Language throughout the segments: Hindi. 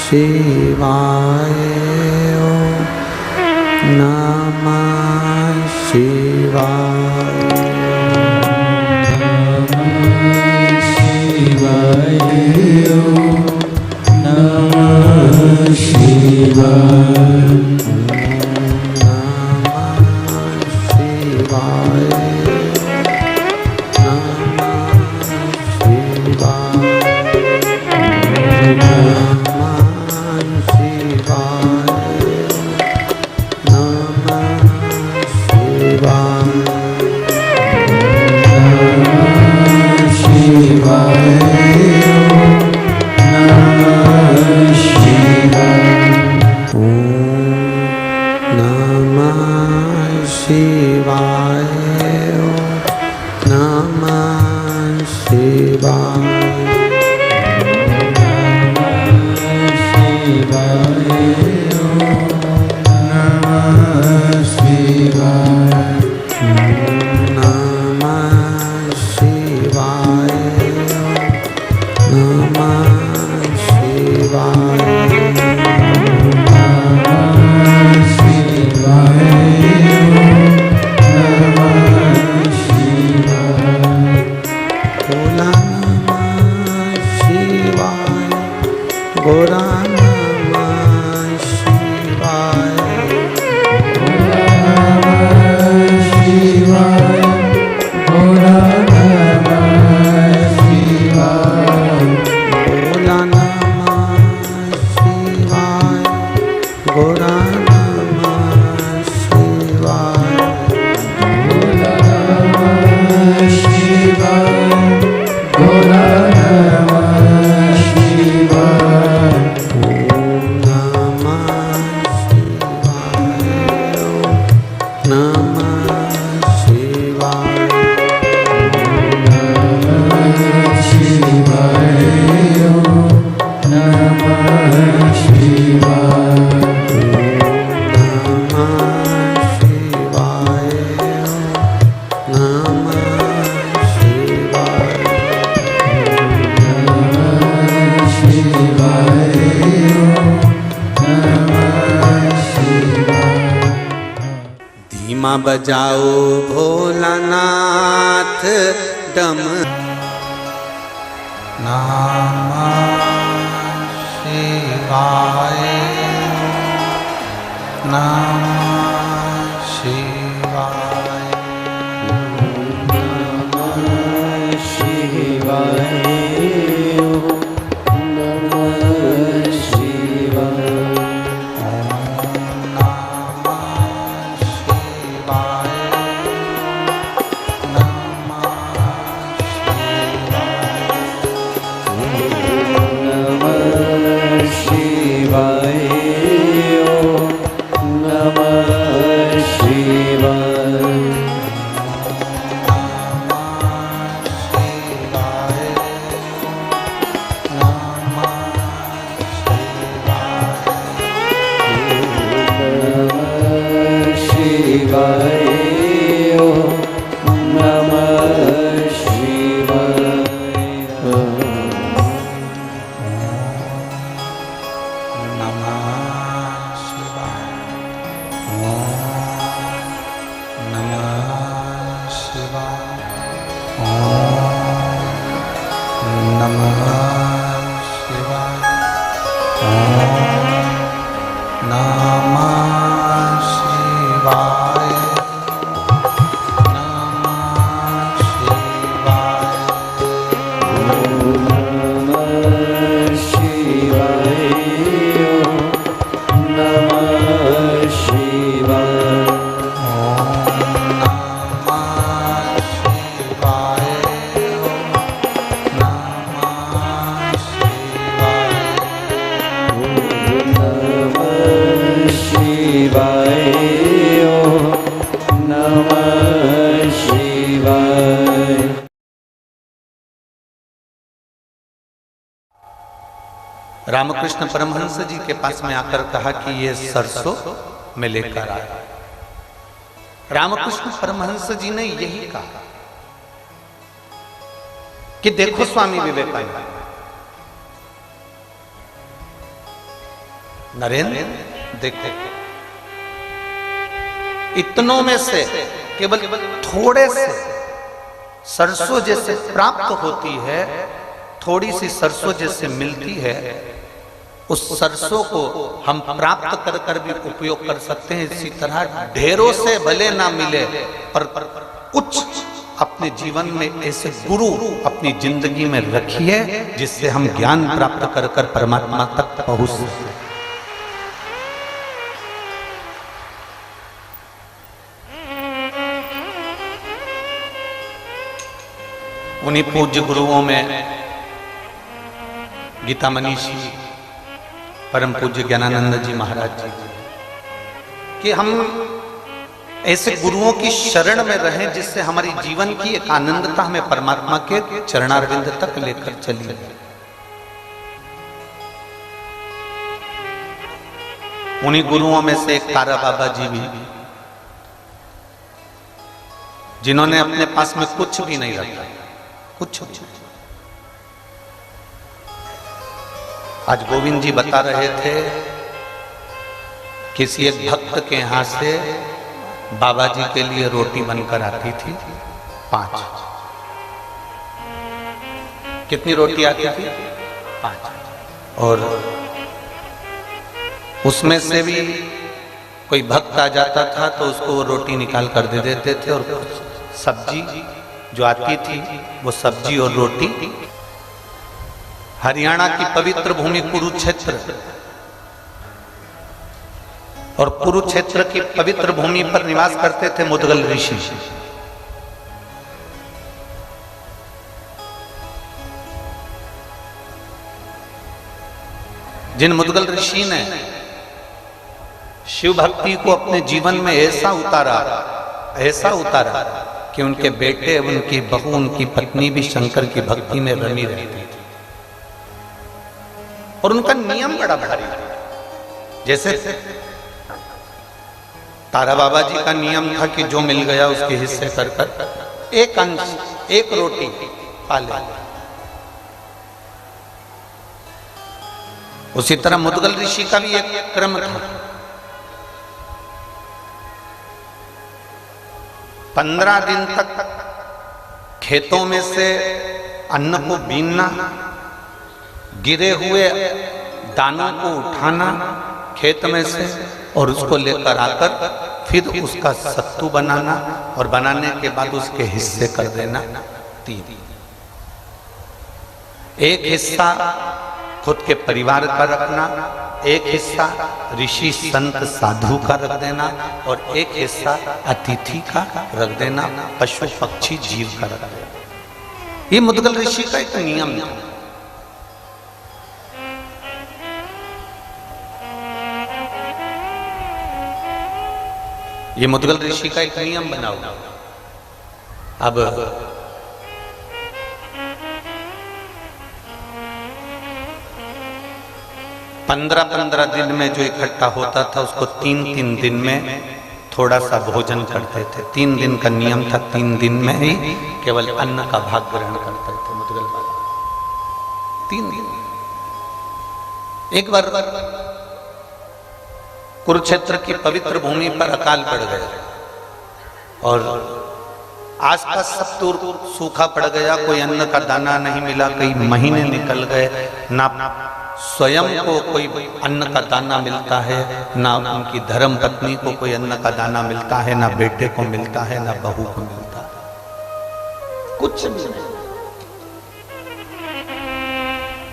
शिवाय ओम नमः शिवाय शिवाय ओम नमः शिवाय बजाओ भोलानाथ डम नमः शिवाय नमः शिवाय नमः शिवाय नमः शिवाय रामकृष्ण परमहंस जी के पास में आकर कहा कि ये सरसों में लेकर आए। रामकृष्ण परमहंस जी ने यही कहा कि देखो स्वामी विवेकानंद, नरेंद्र देखो, इतनों में से केवल थोड़े से सरसों जैसे प्राप्त होती है, थोड़ी सी सरसों जैसे मिलती है, उस सरसों को हम प्राप्त कर कर भी उपयोग कर सकते हैं। इसी तरह ढेरों से भले ना मिले पर कुछ अपने जीवन में ऐसे गुरु अपनी जिंदगी में रखिए जिससे हम ज्ञान प्राप्त कर कर परमात्मा तक पहुंच सकें। उन्हीं पूज्य गुरुओं में गीता मनीषी परम पूज्य ज्ञानानंद जी महाराज जी कि हम ऐसे गुरुओं की शरण में रहें जिससे हमारी जीवन की एक आनंदता हमें परमात्मा के चरणारविंद तक लेकर चली। उन्हीं गुरुओं में से एक तारा बाबा जी भी, जिन्होंने अपने पास में कुछ भी नहीं रखा, कुछ भी। आज गोविंद जी बता रहे थे, किसी एक भक्त के यहां से बाबा जी के लिए रोटी बनकर आती थी 5। कितनी रोटी आती थी? 5। और उसमें से भी कोई भक्त आ जाता था तो उसको वो रोटी निकाल कर दे देते थे, और सब्जी जो आती थी वो सब्जी और रोटी हरियाणा की पवित्र भूमि कुरुक्षेत्र, और कुरुक्षेत्र की पवित्र भूमि पर निवास करते थे मुदगल ऋषि। जिन मुदगल ऋषि ने शिव भक्ति को अपने जीवन में ऐसा उतारा कि उनके बेटे, उनकी बहू, उनकी पत्नी भी शंकर की भक्ति में रमी रहती थी। और उनका नियम बड़ा भारी था। जैसे तारा बाबा जी का नियम था कि जो मिल गया उसके हिस्से कर कर एक अंश, एक रोटी खा ले। उसी तरह मुदगल ऋषि का भी एक क्रम था। 15 दिन तक खेतों में से अन्न को बीनना, गिरे हुए दानों को उठाना खेत में से और उसको लेकर आकर फिर उसका सत्तू बनाना, और बनाने के बाद उसके हिस्से कर देना 3। एक हिस्सा खुद के परिवार का रखना, एक हिस्सा ऋषि संत साधु का रख देना, और एक हिस्सा अतिथि का रख देना, पशु पक्षी जीव का रख देना। ये मुदगल ऋषि का एक नियम था। ये मुदगल ऋषि का एक नियम बना हुआ। अब पंद्रह दिन में जो इकट्ठा होता था उसको 3 दिन में थोड़ा सा भोजन करते थे। 3 दिन का नियम था, 3 दिन में ही केवल अन्न का भाग ग्रहण करते थे मुदगल बाबा। 3 दिन। एक बार कुरुक्षेत्र की पवित्र भूमि पर अकाल पड़ गया और आसपास सब दूर सूखा पड़ गया, कोई अन्न का दाना नहीं मिला। कई महीने निकल गए, ना स्वयं को कोई अन्न का दाना मिलता है, ना उनकी धर्म पत्नी को कोई अन्न का दाना मिलता है, ना बेटे को मिलता है, ना बहू को मिलता है, कुछ भी नहीं।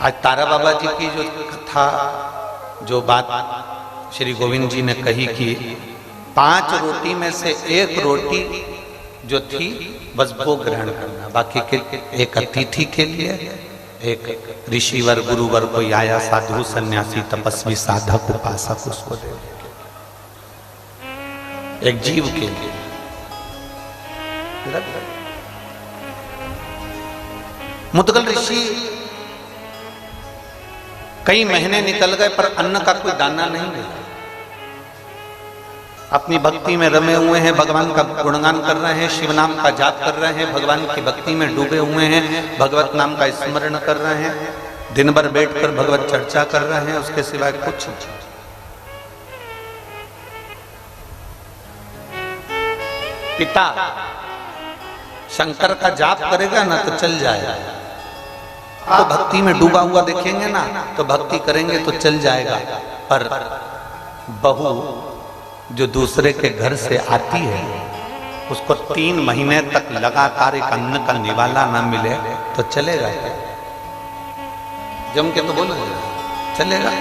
आज तारा बाबा जी की जो कथा, जो बात श्री गोविंद जी ने कही कि 5 रोटी में से 1 रोटी जो थी बस वो ग्रहण करना, बाकी के एक अतिथि के लिए, एक ऋषिवर गुरुवर कोई आया, साधु सन्यासी तपस्वी साधक उपासक, उसको दे, एक जीव के लिए। मुदगल ऋषि कई महीने निकल गए पर अन्न का कोई दाना नहीं मिला। अपनी भक्ति में रमे हुए हैं, भगवान का गुणगान कर रहे हैं, शिव नाम का जाप कर रहे हैं, भगवान की भक्ति में डूबे हुए हैं, भगवत नाम का स्मरण कर रहे हैं, दिन भर बैठकर भगवत चर्चा कर रहे हैं, उसके सिवाय कुछ नहीं। पिता शंकर का जाप करेगा ना तो चल जाएगा, तो भक्ति में डूबा हुआ देखेंगे ना तो भक्ति करेंगे तो चल जाएगा। पर बहू जो दूसरे के घर से आती है उसको 3 महीने तक लगातार एक अन्न का निवाला ना मिले तो चलेगा क्या? जम के तो बोलो चलेगा?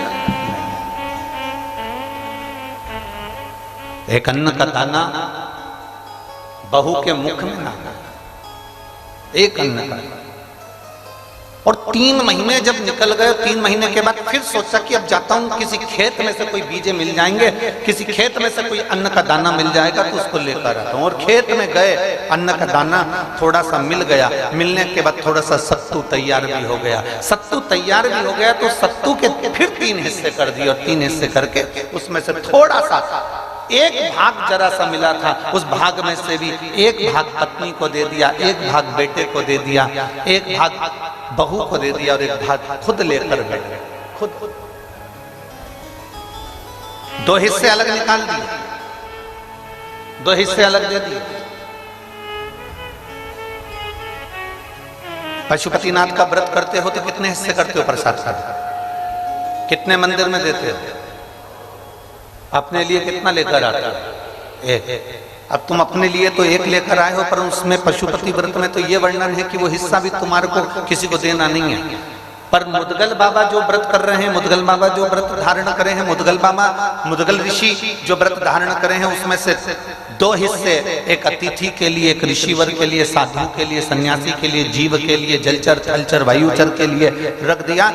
एक अन्न का दाना बहू के मुख में ना, एक अन्न का। और 3 महीने जब निकल गए, 3 महीने के बाद फिर सोचा कि अब जाता हूं, किसी खेत में से कोई बीजे मिल जाएंगे, किसी खेत में से कोई अन्न का दाना मिल जाएगा तो उसको लेकर आता हूं। और खेत में गए, अन्न का दाना थोड़ा सा मिल गया, मिलने के बाद थोड़ा सा सत्तू तैयार भी हो गया। सत्तू तैयार भी हो गया तो सत्तू के फिर 3 हिस्से कर दिए, और 3 हिस्से करके उसमें से थोड़ा सा एक भाग जरा सा मिला था, उस भाग में से भी एक भाग पत्नी को दे दिया, एक भाग बेटे को दे दिया, एक भाग बहू को दे दिया और एक भाग खुद लेकर गए। खुद 2 हिस्से अलग निकाल दिए, 2 हिस्से अलग दे दिए। पशुपतिनाथ का व्रत करते हो तो कितने हिस्से करते हो प्रसाद का? कितने मंदिर में देते हो? अपने लिए कितना लेकर आते हो? एक। अब तुम अपने लिए तो एक लेकर आए हो, पर उसमें पशुपति व्रत में तो ये वर्णन है कि वो हिस्सा भी तुम्हारे को किसी को देना नहीं है। पर मुदगल बाबा जो व्रत कर रहे हैं, मुदगल बाबा जो व्रत धारण करे हैं, मुदगल बाबा, मुदगल ऋषि जो व्रत धारण करे हैं, उसमें से 2 हिस्से एक अतिथि के लिए, एक ऋषिवर के लिए, साधु के लिए, सन्यासी के लिए, जीव के लिए, जलचर, थलचर, वायुचर के लिए रख दिया।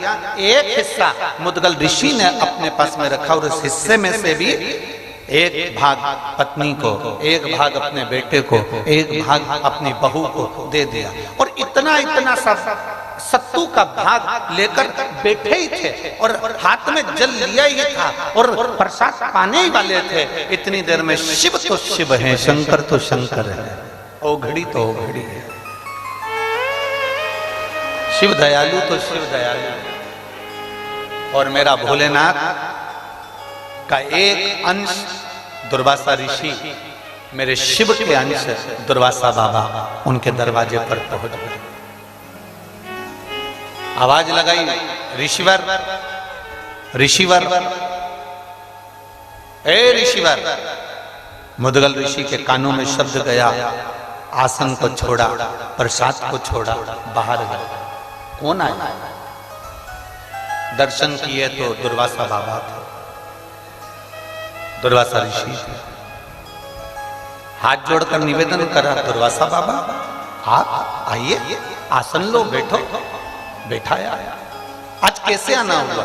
एक हिस्सा मुदगल ऋषि ने अपने पास में रखा और उस हिस्से में से भी एक भाग पत्नी को, एक भाग अपने बेटे को, एक भाग अपनी बहू को दे दिया। और इतना इतना सब सत्तू का भाग लेकर बैठे ही थे और हाथ में जल लिया ही था और प्रसाद पाने ही वाले थे। इतनी देर में शिव तो शिव है, शंकर तो शंकर है, ओघड़ी तो ओघड़ी है। शिव दयालु तो शिव दयालु है। और मेरा भोलेनाथ का एक अंश दुर्वासा ऋषि, मेरे शिव के अंश दुर्वासा बाबा उनके दरवाजे पर पहुंच गए। आवाज लगाई, ऋषिवर, ऋषिवर, ए ऋषिवर। मुदगल ऋषि के कानों में शब्द गया, आसन को छोड़ा, प्रसाद को छोड़ा, बाहर गए। कौन आया? दर्शन किए तो दुर्वासा बाबा थे, दुर्वासा ऋषि थे। हाथ जोड़कर निवेदन करा, दुर्वासा बाबा आप आइए, आसन लो, बैठो। बैठाया। आज कैसे आना हुआ?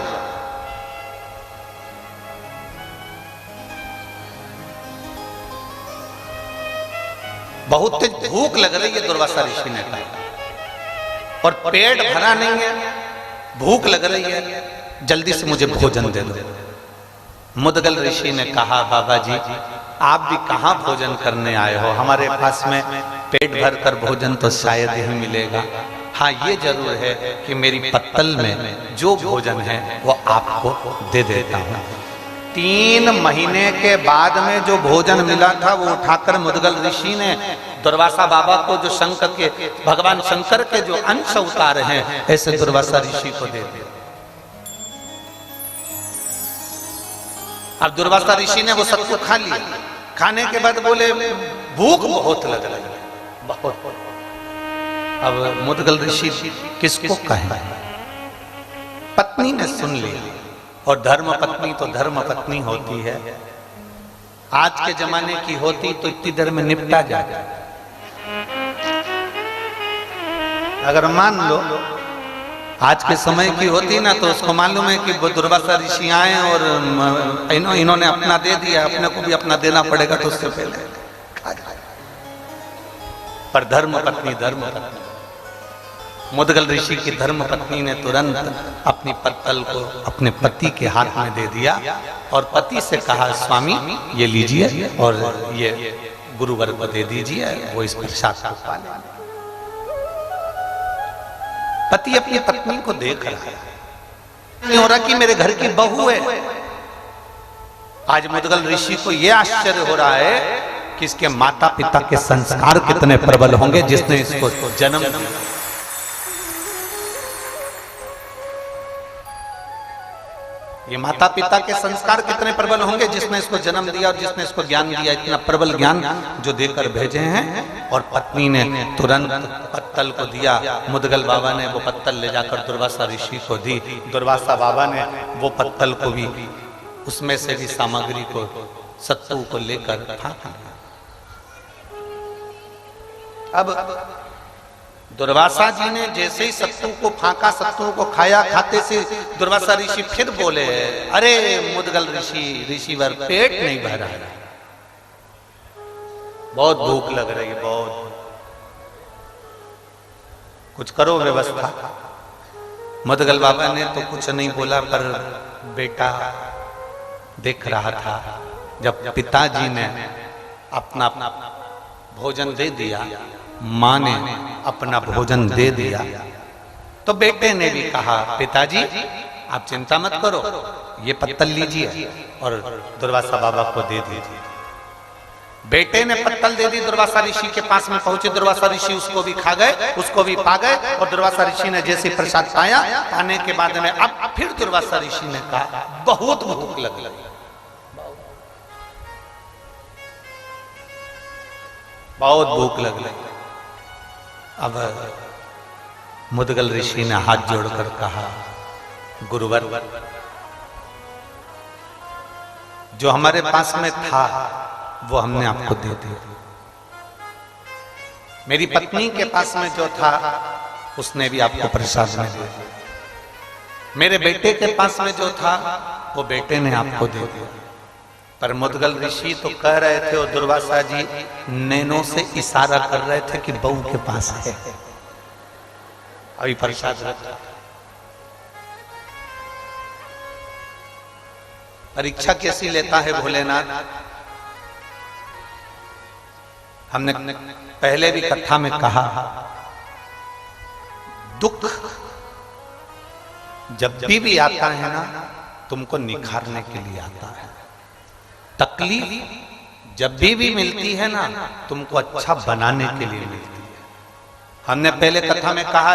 बहुत तेज भूख लग रही है, दुर्वासा ऋषि ने कहा, और पेट भरा नहीं है, भूख लग रही है, जल्दी से मुझे भोजन दे दो। मुदगल ऋषि ने कहा, बाबा जी आप भी कहां भोजन करने आए हो? हमारे पास में पेट भर कर भोजन तो शायद ही मिलेगा। हाँ ये जरूर है कि मेरी पत्तल में जो भोजन है वो आपको दे देता हूँ। 3 महीने के बाद में जो भोजन मिला था वो उठाकर मुदगल ऋषि ने दुर्वासा बाबा को, जो शंकर के, भगवान शंकर के जो अंश उतारे हैं, ऐसे दुर्वासा ऋषि को दे दिया। अब दुर्वासा ऋषि ने वो सत्तू खा लिया। खाने के बाद बोले भूख बहुत लग रही है, बहुत। अब मुदगल ऋषि किसको कहे? पत्नी ने सुन लिया, और धर्म पत्नी तो धर्म पत्नी होती है। आज के जमाने की होती तो इतनी देर में निपटा जाए। अगर मान लो आज के समय की होती ना तो उसको मालूम है कि दुर्वासा ऋषि आए और इन्होंने अपना दे दिया, अपने को भी अपना देना पड़ेगा, तो उससे पहले पर धर्म पत्नी, धर्म पत्नी, मुदगल ऋषि की धर्म पत्नी ने तुरंत अपनी पत्तल को अपने पति के हाथ में दे दिया और पति से कहा, स्वामी ये लीजिए और ये गुरुवर को दे दीजिए, वो इस प्रसाद को पा लें। पति अपनी पत्नी को देख रहा है, नहीं हो रहा कि मेरे घर की बहू है। आज मुदगल ऋषि को यह आश्चर्य हो रहा है कि इसके माता पिता के संस्कार कितने प्रबल होंगे जिसने इसको जन्म दिया। ये माता पिता के संस्कार कितने प्रबल होंगे जिसने इसको जन्म दिया और जिसने इसको ज्ञान दिया, इतना प्रबल ज्ञान जो देकर भेजे हैं। और पत्नी ने तुरंत पत्तल को दिया, मुदगल बाबा ने वो पत्तल ले जाकर दुर्वासा ऋषि को दी, दुर्वासा बाबा ने वो पत्तल को भी उसमें से भी सामग्री को सत्तू को लेकर फाँका। अब दुर्वासा जी ने जैसे ही सत्तू को फाँका, सत्तू को खाया, खाते से दुर्वासा ऋषि फिर बोले, अरे मुदगल ऋषिवर पेट नहीं भर रहा है, बहुत भूख लग रही है, बहुत, कुछ करो व्यवस्था। मुदगल बाबा ने तो कुछ नहीं बोला, पर बेटा देख रहा था जब पिताजी ने अपना भोजन दे दिया, माँ ने अपना भोजन दे दिया, तो बेटे ने भी कहा, पिताजी आप चिंता मत करो, ये पत्तल लीजिए और दुर्वासा बाबा को दे दीजिए। बेटे ने पत्तल दे दी, दुर्वासा ऋषि के पास में पहुंचे, दुर्वासा ऋषि उसको भी खा गए, उसको भी पा गए। और दुर्वासा ऋषि ने जैसे प्रसाद पाया, पाने के बाद में अब फिर दुर्वासा ऋषि ने कहा, बहुत भूख लग गई, बहुत भूख लग गई। अब मुदगल ऋषि ने हाथ जोड़कर कहा, गुरुवर, जो हमारे पास में था वो हमने आपको दे दिया, मेरी पत्नी के पास में जो था उसने भी आपको प्रसाद में दिया, मेरे बेटे के पास में जो था वो बेटे ने आपको दे दिया। पर मुदगल ऋषि तो कह रहे थे और दुर्वासा जी नैनों से इशारा कर रहे थे कि बहू के पास है, अभी प्रसाद रखा। परीक्षा कैसी लेता है भोलेनाथ। हमने पहले भी कथा में कहा, दुख जब भी आता है ना, तुमको निखारने के लिए आता है। तकलीफ जब भी मिलती है ना, तुमको अच्छा बनाने के लिए मिलती है। हमने पहले कथा में कहा,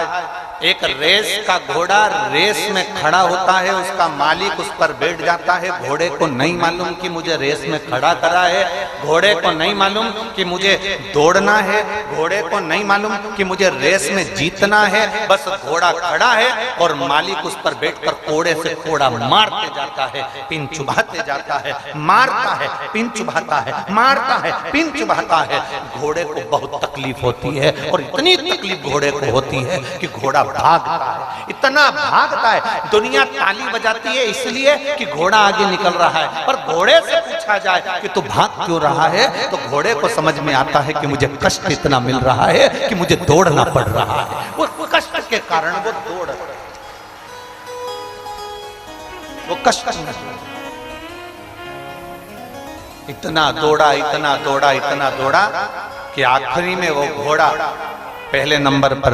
एक रेस का घोड़ा रेस में खड़ा होता है, उसका मालिक उस पर बैठ जाता है। घोड़े को नहीं मालूम कि मुझे रेस में खड़ा करा है, घोड़े को नहीं मालूम कि मुझे दौड़ना है, घोड़े को नहीं मालूम कि मुझे रेस में जीतना है। बस घोड़ा खड़ा है और मालिक उस पर बैठकर कोड़े से कोड़ा मारते जाता है, पिन चुभाते जाता है, मारता है, पिन चुभाता है, मारता है, पिन चुभाता है। घोड़े को बहुत तकलीफ होती है और इतनी तकलीफ घोड़े को होती है कि घोड़ा भागता है, इतना भागता है, दुनिया ताली बजाती है इसलिए कि घोड़ा आगे निकल रहा है। पर घोड़े से पूछा जाए कि तू भाग क्यों रहा है, तो घोड़े को समझ में आता है कि मुझे कष्ट इतना मिल रहा है कि मुझे दौड़ना पड़ रहा है। वो कष्ट के कारण वो दौड़, वो कष्ट इतना दौड़ा, इतना दौड़ा, इतना दौड़ा कि आखिरी में वो घोड़ा पहले नंबर पर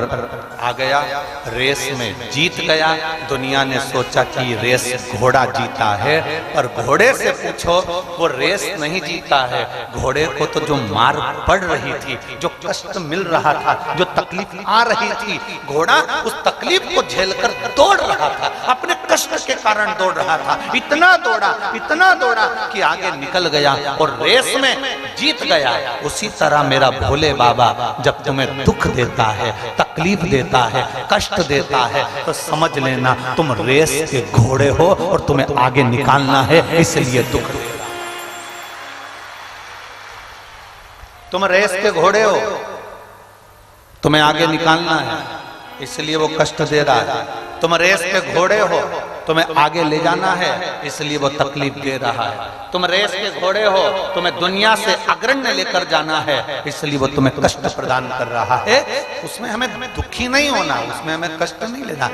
आ गया, रेस में जीत गया। दुनिया ने सोचा कि रेस घोड़ा जीता है, पर घोड़े से पूछो वो रेस नहीं जीता है। घोड़े को तो जो मार पड़ रही थी, जो कष्ट मिल रहा था, जो तकलीफ आ रही थी, घोड़ा उस तकलीफ को झेलकर दौड़ रहा था, अपने कष्ट के कारण दौड़ रहा था। इतना दौड़ा कि आगे निकल गया और रेस में जीत गया। उसी तरह मेरा भोले बाबा जब तुम्हें दुख देता है, तकलीफ देता है, कष्ट देता है, तो समझ लेना तुम रेस के घोड़े हो और तुम्हें आगे निकालना है, इसलिए दुख दे रहा है। तुम रेस के घोड़े हो, तुम्हें आगे निकालना है, इसलिए वो कष्ट दे रहा है। तुम रेस के घोड़े हो, तुम्हें आगे ले जाना है, इसलिए वो तकलीफ दे रहा है। तुम रेस के घोड़े हो, तुम्हें दुनिया से अग्रण्य लेकर जाना है, इसलिए वो तुम्हें कष्ट प्रदान कर रहा है। उसमें हमें दुखी नहीं होना, उसमें हमें कष्ट नहीं लेना।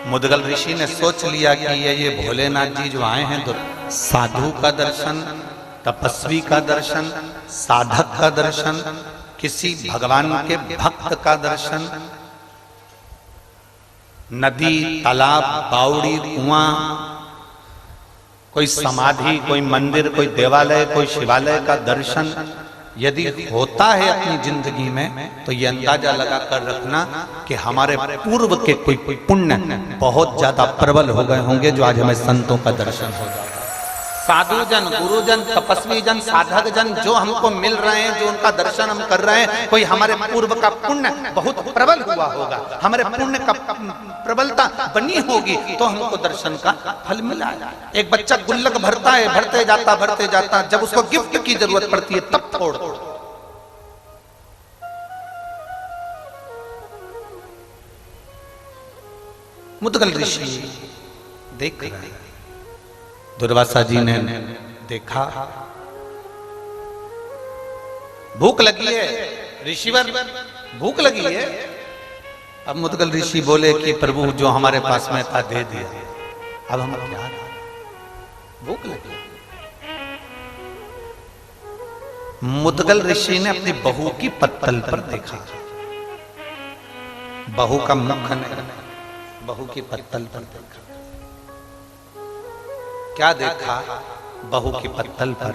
मुदगल ऋषि ने सोच लिया कि ये भोलेनाथ जी जो आए हैं, साधु का दर्शन, तपस्वी का दर्शन, साधक का दर्शन, किसी भगवान के भक्त का दर्शन, नदी, तालाब, बावड़ी, कुआं, कोई समाधि, कोई मंदिर, कोई देवालय, कोई शिवालय का दर्शन, यदि होता है अपनी जिंदगी में तो ये अंदाजा लगा कर रखना कि हमारे पूर्व के कोई पुण्य बहुत ज्यादा प्रबल हो गए होंगे, जो आज हमें संतों का दर्शन हो जाता है। साधु जन, गुरुजन, तपस्वी जन, साधक जन जो हमको मिल रहे हैं, जो उनका दर्शन हम कर रहे हैं, कोई हमारे पूर्व का पुण्य बहुत प्रबल हुआ होगा, हमारे पुण्य का प्रबलता बनी होगी तो हमको दर्शन का फल मिला है। एक बच्चा गुल्लक भरता है, भरते जाता, जब उसको गिफ्ट की जरूरत पड़ती है तब फोड़। मुद्गल ऋषि देख रहे हैं, दुर्वासा जी ने देखा, भूख लगी है ऋषिवर, भूख लगी है। अब मुद्गल ऋषि बोले कि प्रभु जो हमारे पास में था दे दिया, अब हम क्या, भूख लगी। मुद्गल ऋषि ने अपनी बहू की पत्तल पर देखा, बहू का मुख नहीं, बहू की पत्तल पर देखा। क्या देखा बहू की पत्तल पर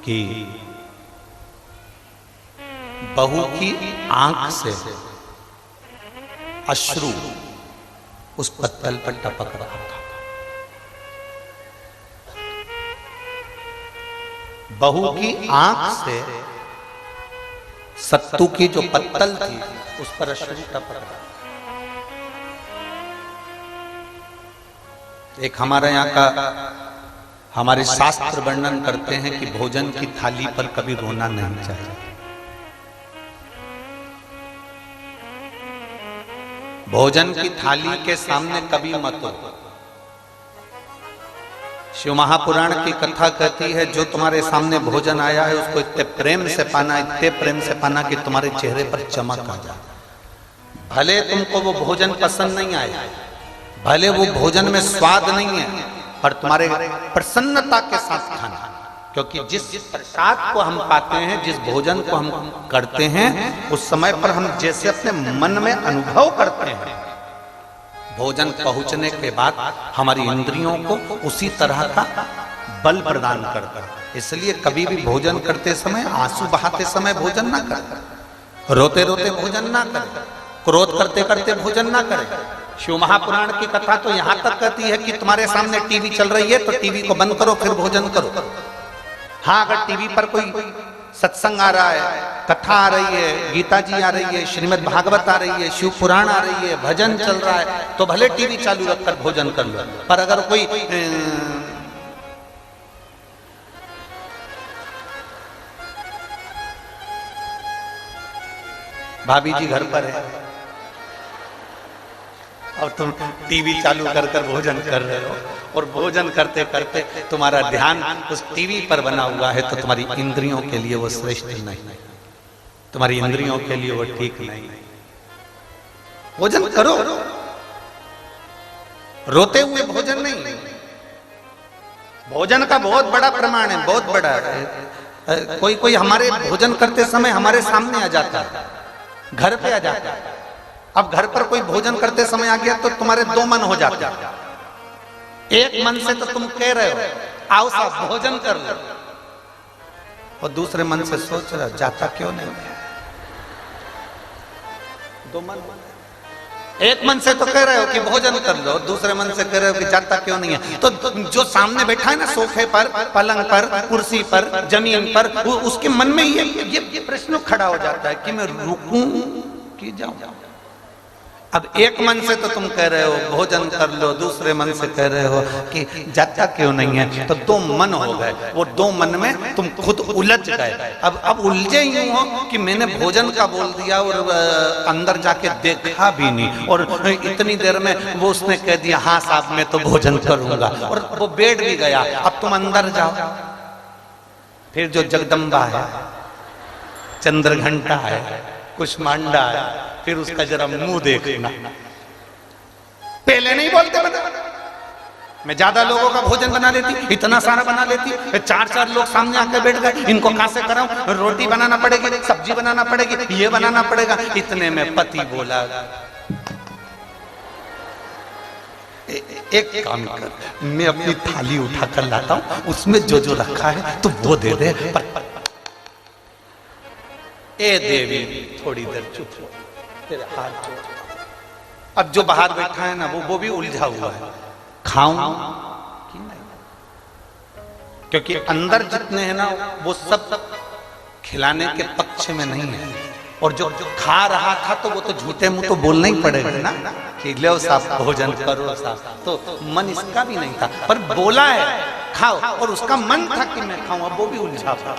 कि बहू की आंख से अश्रु उस पत्तल पर टपक रहा था। बहू की आंख से सत्तू की जो पत्तल थी उस पर अश्रु टपक रहा। एक हमारे यहाँ का, हमारे शास्त्र वर्णन करते हैं कि भोजन की थाली पर कभी रोना नहीं चाहिए। भोजन की थाली के सामने कभी मत रो। शिव महापुराण की कथा कहती है जो तुम्हारे सामने भोजन आया है उसको इतने प्रेम से पाना, इतने प्रेम से पाना कि तुम्हारे चेहरे पर चमक आ जाए। भले तुमको वो भोजन पसंद नहीं आया, भले वो भोजन में स्वाद नहीं है, पर तुम्हारे प्रसन्नता के साथ खाना, क्योंकि जिस प्रसाद को हम पाते हैं, जिस भोजन को हम करते हैं, उस समय पर हम जैसे अपने मन में अनुभव करते हैं, भोजन पहुंचने के बाद हमारी इंद्रियों को उसी तरह का बल प्रदान करता है। इसलिए कभी भी भोजन करते समय आंसू बहाते समय भोजन ना करें, रोते रोते भोजन ना करें, क्रोध करते करते भोजन ना करें। शिव महापुराण की कथा तो यहां तक कहती है कि तुम्हारे सामने टीवी चल रही है तो टीवी को बंद करो फिर भोजन करो। हाँ, अगर टीवी पर कोई सत्संग आ रहा है, कथा आ रही है, गीता जी आ रही है, श्रीमद् भागवत आ रही है, शिव पुराण आ रही है, भजन चल रहा है, तो भले टीवी चालू रखकर भोजन कर लो। पर अगर कोई भाभी जी घर पर है और तुम टीवी चालू कर भोजन कर रहे हो, और भोजन करते करते तुम्हारा ध्यान उस टीवी पर बना हुआ है, तो तुम्हारी इंद्रियों के लिए वो श्रेष्ठ नहीं, तुम्हारी इंद्रियों के लिए वो ठीक नहीं। भोजन करो, रोते हुए भोजन नहीं। भोजन का बहुत बड़ा प्रमाण है, बहुत बड़ा है। कोई हमारे भोजन करते समय हमारे सामने आ जाता है, घर पे आ जाता है। अब घर पर कोई भोजन करते समय आ गया तो तुम्हारे दो मन हो जाते हैं। एक मन से तो तुम कह रहे हो आओ साहब भोजन कर लो, और दूसरे मन से सोच रहे हो जाता क्यों नहीं। दो मन, एक मन से तो कह रहे हो कि भोजन कर लो, दूसरे मन से कह रहे हो कि जाता क्यों नहीं है। तो जो सामने बैठा है ना, सोफे पर, पलंग पर, कुर्सी पर, जमीन पर, उसके मन में ये प्रश्न खड़ा हो जाता है कि मैं रुकूं कि जाऊं। अब एक मन से तो तुम कह रहे हो भोजन कर लो, दूसरे मन से कह रहे हो कि जाता क्यों नहीं है। तो दो मन हो गए, वो दो मन में तुम खुद उलझ गए। अब उलझे यूं हो कि मैंने भोजन का बोल दिया और अंदर जाके देखा भी नहीं, और इतनी देर में वो उसने कह दिया हाँ साहब मैं तो भोजन करूंगा, और वो बैठ भी गया। अब तुम अंदर जाओ, फिर जो जगदम्बा है, चंद्रघंटा है, कुष्मांडा है, फिर उसका जरा मुंह देखना। पहले नहीं बोलते बता, मैं ज्यादा लोगों का भोजन बना लेती, इतना सारा बना लेती, चार लोग सामने आकर बैठ गए, इनको कहां से कराऊं, रोटी बनाना पड़ेगी, सब्जी बनाना पड़ेगी, ये बनाना पड़ेगा। इतने में पति बोला एक काम कर, मैं अपनी थाली उठा कर लाता हूं, उसमें जो जो रखा है तो वो दे दे। ए देवी थोड़ी देर चुप हो, तेरे हाथ जोड़। अब जो बाहर बैठा है ना वो भी उलझा हुआ है, खाऊं कि नहीं, क्योंकि अंदर जितने हैं ना वो सब खिलाने के पक्ष में नहीं है। और जो खा रहा था तो वो तो झूठे मुंह तो बोलना ही पड़ेगा ना कि लो साहब भोजन करो साहब, तो मन इसका भी नहीं था, पर बोला है खाओ, और उसका मन था कि मैं खाऊं, अब वो भी उलझा था।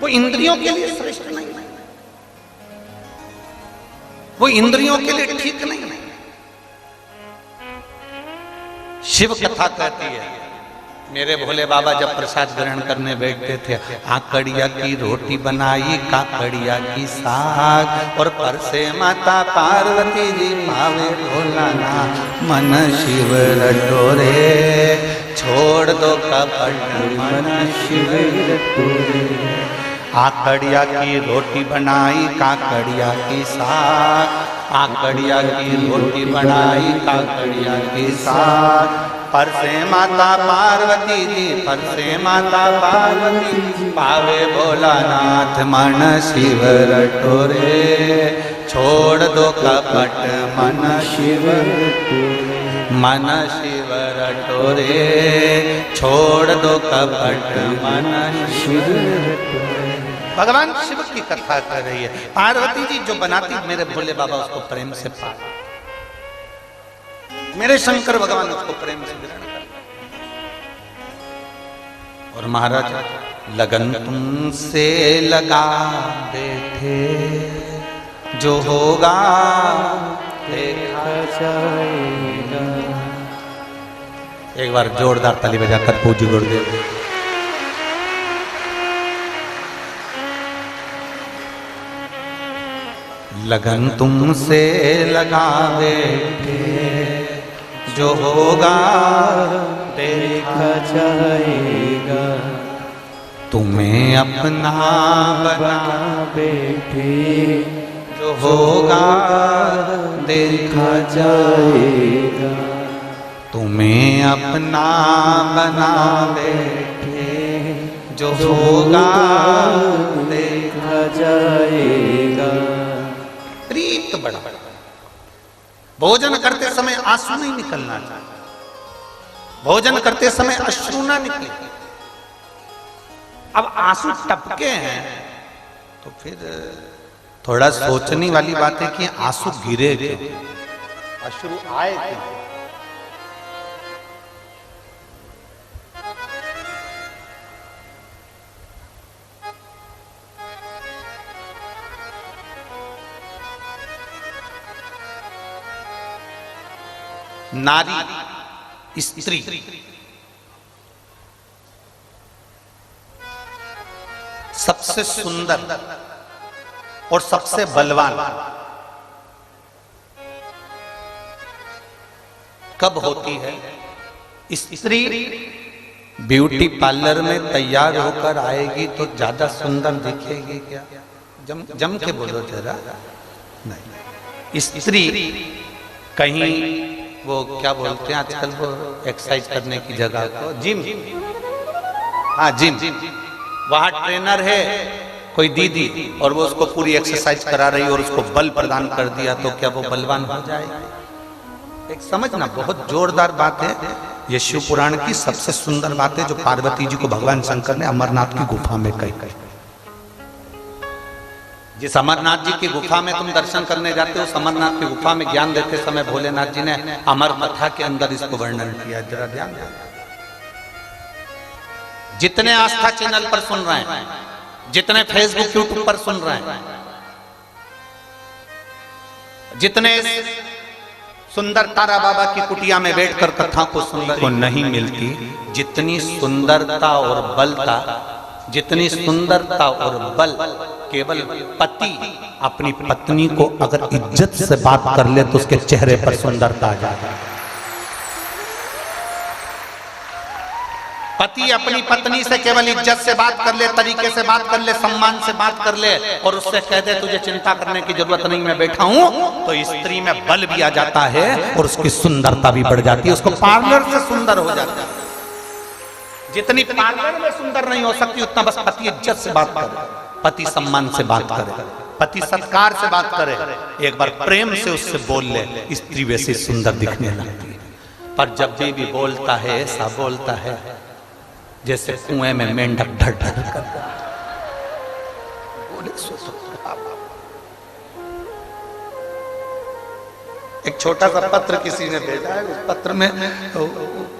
वो इंद्रियों के लिए श्रेष्ठ नहीं है, वो इंद्रियों के लिए ठीक नहीं है। शिव कथा कहती है, मेरे भोले बाबा जब प्रसाद ग्रहण करने बैठते थे, आकड़िया की रोटी बनाई, काकड़िया की साग, और परसे माता पार्वती जी पावे भोलानाथ, मन शिव रटोरे छोड़ दो कपट मन शिव रटोरे। आकड़िया की रोटी बनाई, काकड़िया की साग, आकड़िया की रोटी बनाई, काकड़िया की साग, परसे माता पार्वती जी, परसे माता पार्वती जी पावे भोलानाथ, मन शिव रटोरे छोड़ दो कपट मन शिव रटोरे, मन शिव रटोरे छोड़ दो कपट मन शिव रटोरे। भगवान शिव की कथा कर रही है। पार्वती जी जो बनाती, मेरे भोले बाबा उसको प्रेम से पाते, मेरे शंकर भगवान उसको प्रेम से ग्रहण करते। और महाराज लगन तुमसे लगा बैठे, जो होगा देखा जाएगा। एक बार जोरदार ताली बजाकर पूज्य गुरुदेव। लगन तुमसे लगा बैठे, जो होगा देखा जाएगा, तुम्हें अपना बना बैठे, जो होगा देखा जाएगा, तुम्हें अपना बना बैठे, जो होगा देखा जाएगा। प्रीत बड़ा, भोजन करते समय आंसू नहीं निकलना चाहिए, भोजन करते समय अश्रु ना निकले। अब आंसू टपके हैं तो फिर थोड़ा सोचने वाली बात है कि आंसू गिरे क्यों, अश्रु आए क्यों। नारी स्त्री सबसे सुंदर और सबसे बलवान कब होती है? स्त्री ब्यूटी पार्लर में तैयार होकर आएगी तो ज्यादा सुंदर दिखेगी क्या? जम के बोलो जरा। नहीं, स्त्री कहीं वो क्या बोलते हैं आजकल, वो एक्सरसाइज करने की जगह को जिम, हाँ जिम, वहां ट्रेनर है कोई दीदी और वो उसको पूरी एक्सरसाइज करा रही और उसको बल प्रदान कर दिया तो क्या वो बलवान हो जाएगी? एक समझना, बहुत जोरदार बात है। ये शिव पुराण की सबसे सुंदर बात है जो पार्वती जी को भगवान शंकर ने अमरनाथ की गुफा में कही। जिस अमरनाथ जी की गुफा में तुम दर्शन करने जाते हो, उस अमरनाथ की गुफा में ज्ञान देते समय भोलेनाथ जी ने अमर कथा के अंदर इसको वर्णन किया। जरा ध्यान दो, जितने आस्था चैनल पर सुन रहे हैं, जितने फेसबुक यूट्यूब पर सुन रहे हैं, जितने सुंदर तारा बाबा की कुटिया में बैठकर कथा को सुन रहे, को नहीं मिलती जितनी सुंदरता और बल था, जितनी सुंदरता और बल केवल पति अपनी पत्नी को अगर इज्जत से बात कर ले तो उसके चेहरे पर सुंदरता आ जाती है। पति अपनी पत्नी से केवल इज्जत से बात कर ले, तरीके से बात कर ले, सम्मान से बात कर ले और उससे कह दे तुझे चिंता करने की जरूरत नहीं, मैं बैठा हूं, तो स्त्री में बल भी आ जाता है और उसकी सुंदरता भी बढ़ जाती है, उसको पार्लर से सुंदर हो जाता है। जितनी पार्लर में सुंदर नहीं हो सकती उतना बस पति इज्जत से बात कर, पति सम्मान से बात करे, पति सत्कार से बात करे, एक बार प्रेम से उससे बोल ले, स्त्री वैसी सुंदर दिखने लगती है। पर जब भी बोलता है ऐसा बोलता है जैसे कुएं में मेंढक ढर ढर करता है। एक छोटा सा पत्र किसी ने भेजा है, उस पत्र में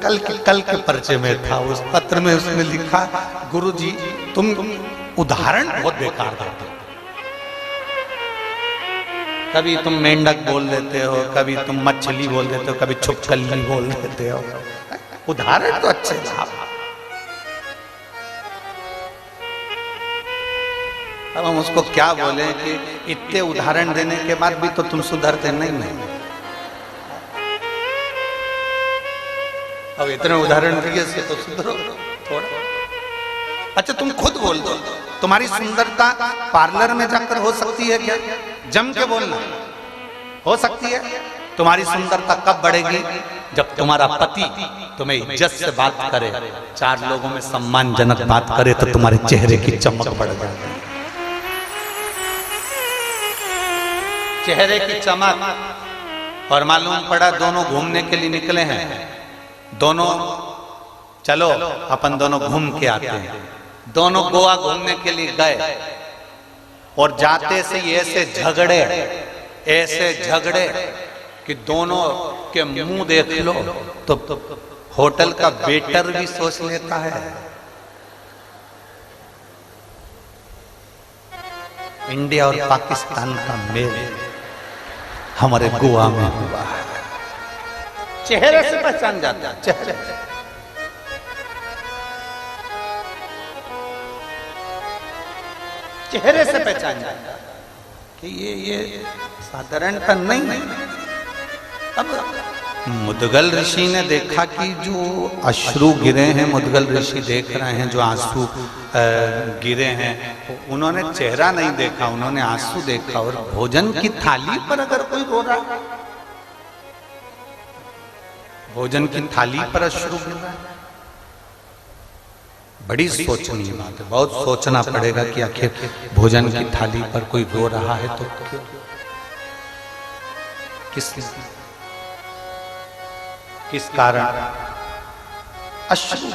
कल के परिचय में था, उस पत्र में उसने लिखा, गुरुजी तुम उदाहरण बहुत बेकार देते हो, कभी तुम मेंढक बोल देते हो, कभी तुम मछली बोल देते हो, कभी छुपकली बोल देते हो, उदाहरण तो अच्छे थे। अब हम उसको क्या बोले कि इतने उदाहरण देने के बाद भी तो तुम सुधरते नहीं। अब इतने उदाहरण दिए से तो सुधरो थोड़ा। अच्छा तुम खुद बोल दो, तुम्हारी सुंदरता पार्लर में जाकर हो सकती है क्या? जम के बोलना, हो सकती है? तुम्हारी सुंदरता कब बढ़ेगी? जब तुम्हारा पति तुम्हें इज्जत से बात करे, चार लोगों में सम्मानजनक बात करे, तो तुम्हारे चेहरे की चमक बढ़ जाएगी। चेहरे की चमक। और मालूम पड़ा दोनों घूमने के लिए निकले हैं, दोनों चलो अपन दोनों घूम के आते हैं। दोनों गोवा घूमने के लिए गए और जाते से ऐसे झगड़े कि दोनों के मुंह देख लो तो होटल का वेटर भी सोच लेता है इंडिया और पाकिस्तान का मेल हमारे गोवा में हुआ है। चेहरे से पहचान जाता है, चेहरे से पहचान जाता है कि ये साधारणता नहीं। अब मुद्गल ऋषि ने देखा कि जो अश्रु गिरे हैं, मुद्गल ऋषि देख रहे हैं जो आंसू गिरे हैं, उन्होंने चेहरा नहीं देखा, उन्होंने आंसू देखा। और भोजन की थाली पर अगर कोई रो रहा है, भोजन की थाली पर अश्रु गिर रहा है, बड़ी सोचनीय बात है। बहुत सोचना पड़ेगा कि आखिर भोजन की थाली पर कोई रो रहा है तो क्यों, किस कारण अश्रु।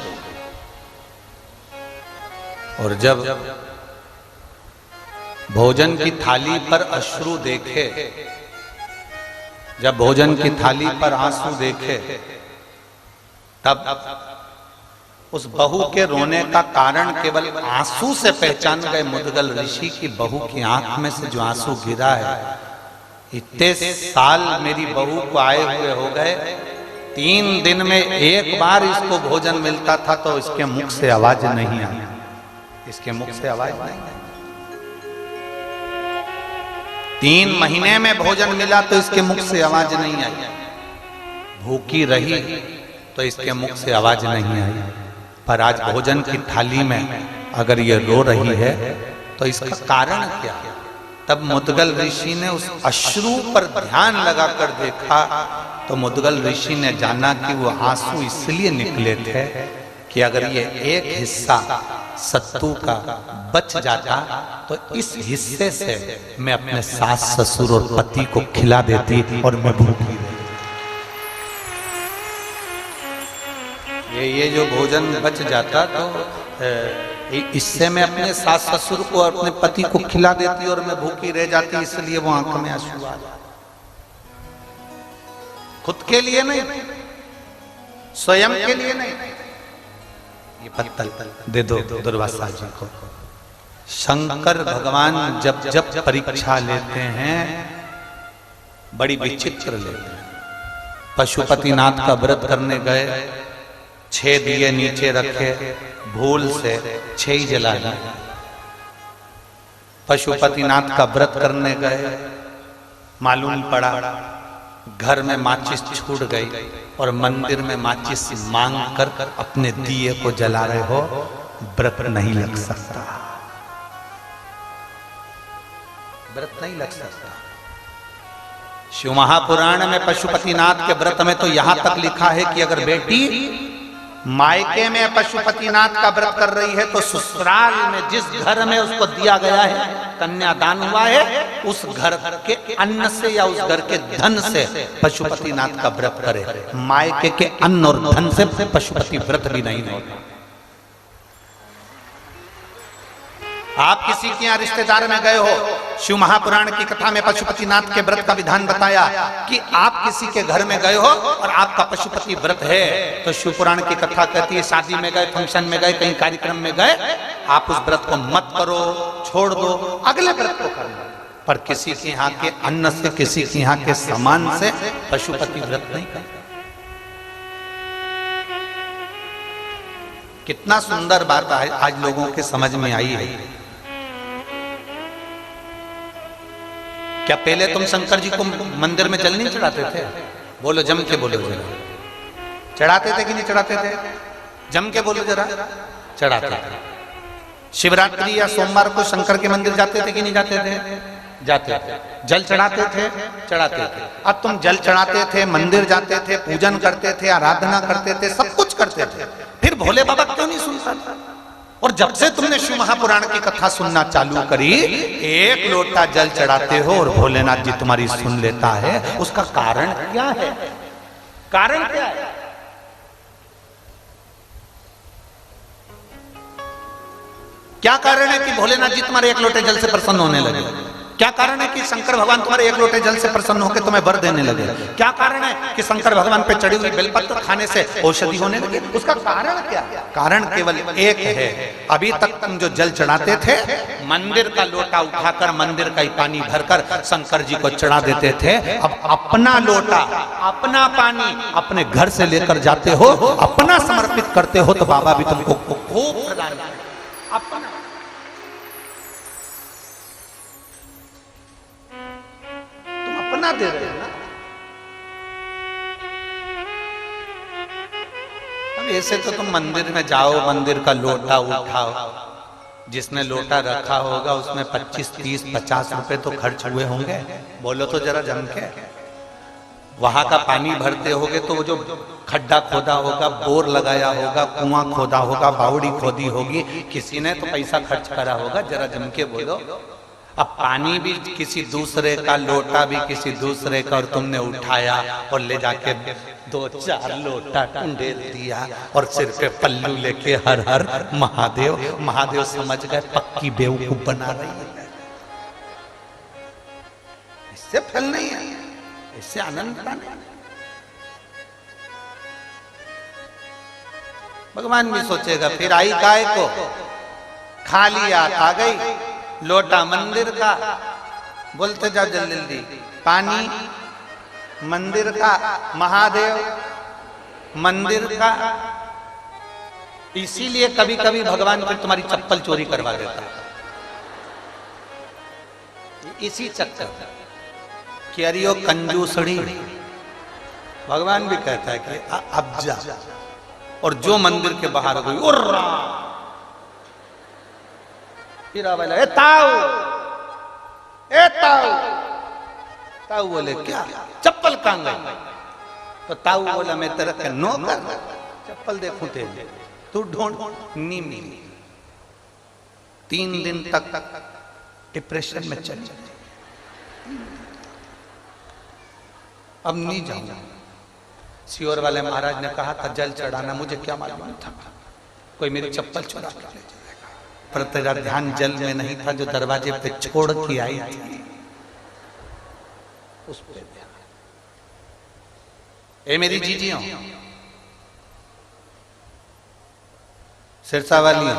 और जब भोजन की थाली पर अश्रु देखे, जब भोजन की थाली पर आंसू देखे, तब उस बहू के रोने का कारण केवल आंसू से पहचान गए मुद्गल ऋषि की बहू की आंख में से जो आंसू गिरा है। इतने साल मेरी बहू को आए हुए हो गए, 3 दिन में एक बार इसको भोजन मिलता था तो इसके मुख से आवाज नहीं आई, इसके मुख से आवाज नहीं आई। 3 महीने में भोजन मिला तो इसके मुख से आवाज नहीं आई। भूखी रही तो इसके मुख से आवाज नहीं आई। पर आज भोजन की थाली में अगर ये रो रही है तो इसका कारण क्या है? तब मुद्गल ऋषि ने उस अश्रु पर ध्यान लगाकर देखा तो मुद्गल ऋषि ने जाना कि वो आंसू इसलिए निकले थे कि अगर ये एक हिस्सा सत्तू का बच जाता तो इस हिस्से से मैं अपने सास ससुर और पति को खिला देती और मैं भूखी रहती। ये जो भोजन बच जाता तो इससे मैं अपने सास ससुर को और अपने पति को खिला देती और मैं भूखी रह जाती, इसलिए वो आंख में आंसू आ जाते। खुद के लिए नहीं, स्वयं के लिए नहीं। ये पत्तल दे दो दुर्वासा जी को। शंकर भगवान जब जब परीक्षा लेते हैं बड़ी विचित्र लेते हैं। पशुपतिनाथ का व्रत करने गए, 6 दिए नीचे रखे, भूल से 6 ही जला दिए। पशुपतिनाथ का व्रत करने गए, मालूम पड़ा घर में माचिस छूट गई और मंदिर में माचिस मांग कर अपने दिए को जला रहे हो, व्रत नहीं लग सकता, व्रत नहीं लग सकता। शिव महापुराण में पशुपतिनाथ के व्रत में तो यहां तक लिखा है कि अगर बेटी मायके में पशुपतिनाथ का व्रत कर रही है तो ससुराल में जिस घर में उसको दिया गया है, कन्यादान हुआ है, उस घर के अन्न से या उस घर के धन से पशुपतिनाथ का व्रत करे। मायके के अन्न और धन से पशुपति व्रत भी नहीं होता। आप किसी के यहाँ रिश्तेदार में गए हो, शिव महापुराण की कथा में पशुपतिनाथ के व्रत का विधान बताया कि आप किसी के घर में गए हो और आपका पशुपति व्रत है, तो शिव पुराण की कथा कहती है शादी में गए, फंक्शन में गए, कहीं कार्यक्रम में गए, आप उस व्रत को मत करो, छोड़ दो, अगले व्रत को करना। पर किसी के यहाँ के अन्न से, किसी के यहाँ के सामान से पशुपति व्रत नहीं करना। कितना सुंदर बात आज लोगों के समझ में आई है। क्या पहले तुम शंकर जी को मंदिर में जल नहीं चढ़ाते थे? बोलो जम के बोलो जरा, चढ़ाते थे कि नहीं चढ़ाते थे? जम के बोलो जरा, चढ़ाते थे। शिवरात्रि या सोमवार को शंकर के मंदिर जाते थे कि नहीं जाते थे? जाते थे। जल चढ़ाते थे? चढ़ाते थे। अब तुम जल चढ़ाते थे, मंदिर जाते थे, पूजन करते थे, आराधना करते थे, सब कुछ करते थे, फिर भोले बाबा क्यों नहीं सुनता था? और जब से तुमने शिव महापुराण की कथा सुनना चालू करी, एक लोटा जल चढ़ाते हो और भोलेनाथ जी तुम्हारी सुन लेता है, उसका कारण क्या है? कारण क्या है? क्या कारण है कि भोलेनाथ जी तुम्हारे एक लोटे जल से प्रसन्न होने लगे? क्या कारण है कि शंकर भगवान तुम्हारे एक लोटे जल से प्रसन्न होकर तुम्हें वर देने लगे? क्या कारण है कि शंकर भगवान पे चढ़ी हुई बेलपत्र खाने से औषधि होने लगी? उसका कारण क्या? कारण केवल एक है। अभी तक तुम जो जल चढ़ाते थे, मंदिर का लोटा उठाकर मंदिर का ही पानी भरकर शंकर जी को चढ़ा देते थे। अब अपना लोटा, अपना पानी अपने घर से लेकर जाते हो, अपना समर्पित करते हो, तो बाबा भी तुमको खूब प्रदान करेंगे। अपना अपना दे रहे हैं ना। अब ऐसे तो तुम मंदिर में जाओ, मंदिर का लोटा उठाओ, जिसने लोटा रखा होगा उसमें 25, 30, 50 रुपए तो खर्च हुए होंगे। बोलो तो जरा जम के। वहां का पानी भरते होगे तो वो जो खड्डा खोदा होगा, बोर लगाया होगा, कुआं खोदा होगा, बावड़ी खोदी होगी, किसी ने तो पैसा खर्च करा होगा। जरा जम के बोलो। अब पानी भी किसी दूसरे का, लोटा भी किसी दूसरे का, और तुमने उठाया और ले जाके 2-4 लोटा टंडेल दिया और सिर पे पल्लू लेके हर हर महादेव। महादेव समझ गए पक्की बेवकूफ बना रही है। इससे फल नहीं है, इससे आनंद नहीं। भगवान भी सोचेगा फिर आई गाय को, खा लिया, आ गई लोटा मंदिर का, बोलते जाओ जल्दी जल्दी, पानी मंदिर का, महादेव मंदिर का। इसीलिए कभी कभी भगवान फिर तुम्हारी चप्पल चोरी करवा देता है, इसी चक्कर कि अरियो कंजूसड़ी। भगवान भी कहता है कि अब जा, और जो मंदिर के बाहर गई उर्रा, फिर आवाज ए ताऊ, ए ताऊ। ताऊ बोले क्या? चप्पल कहां गई? तो ताऊ बोला मैं तेरा का नौकर, चप्पल देखूं तेरी, तू ढूंढ, नहीं मिली। 3 दिन तक डिप्रेशन में चल जाए। अब नहीं जाऊंगा। सियोर वाले महाराज ने कहा था जल चढ़ाना, मुझे क्या मालूम था कोई मेरी चप्पल चुरा कर ले जाएगा। पर तेरा ध्यान जल में नहीं था जो दरवाजे पे छोड़ के आई थी, उस पे ध्यान। ए मेरी जीजियों, सिरसा वाली,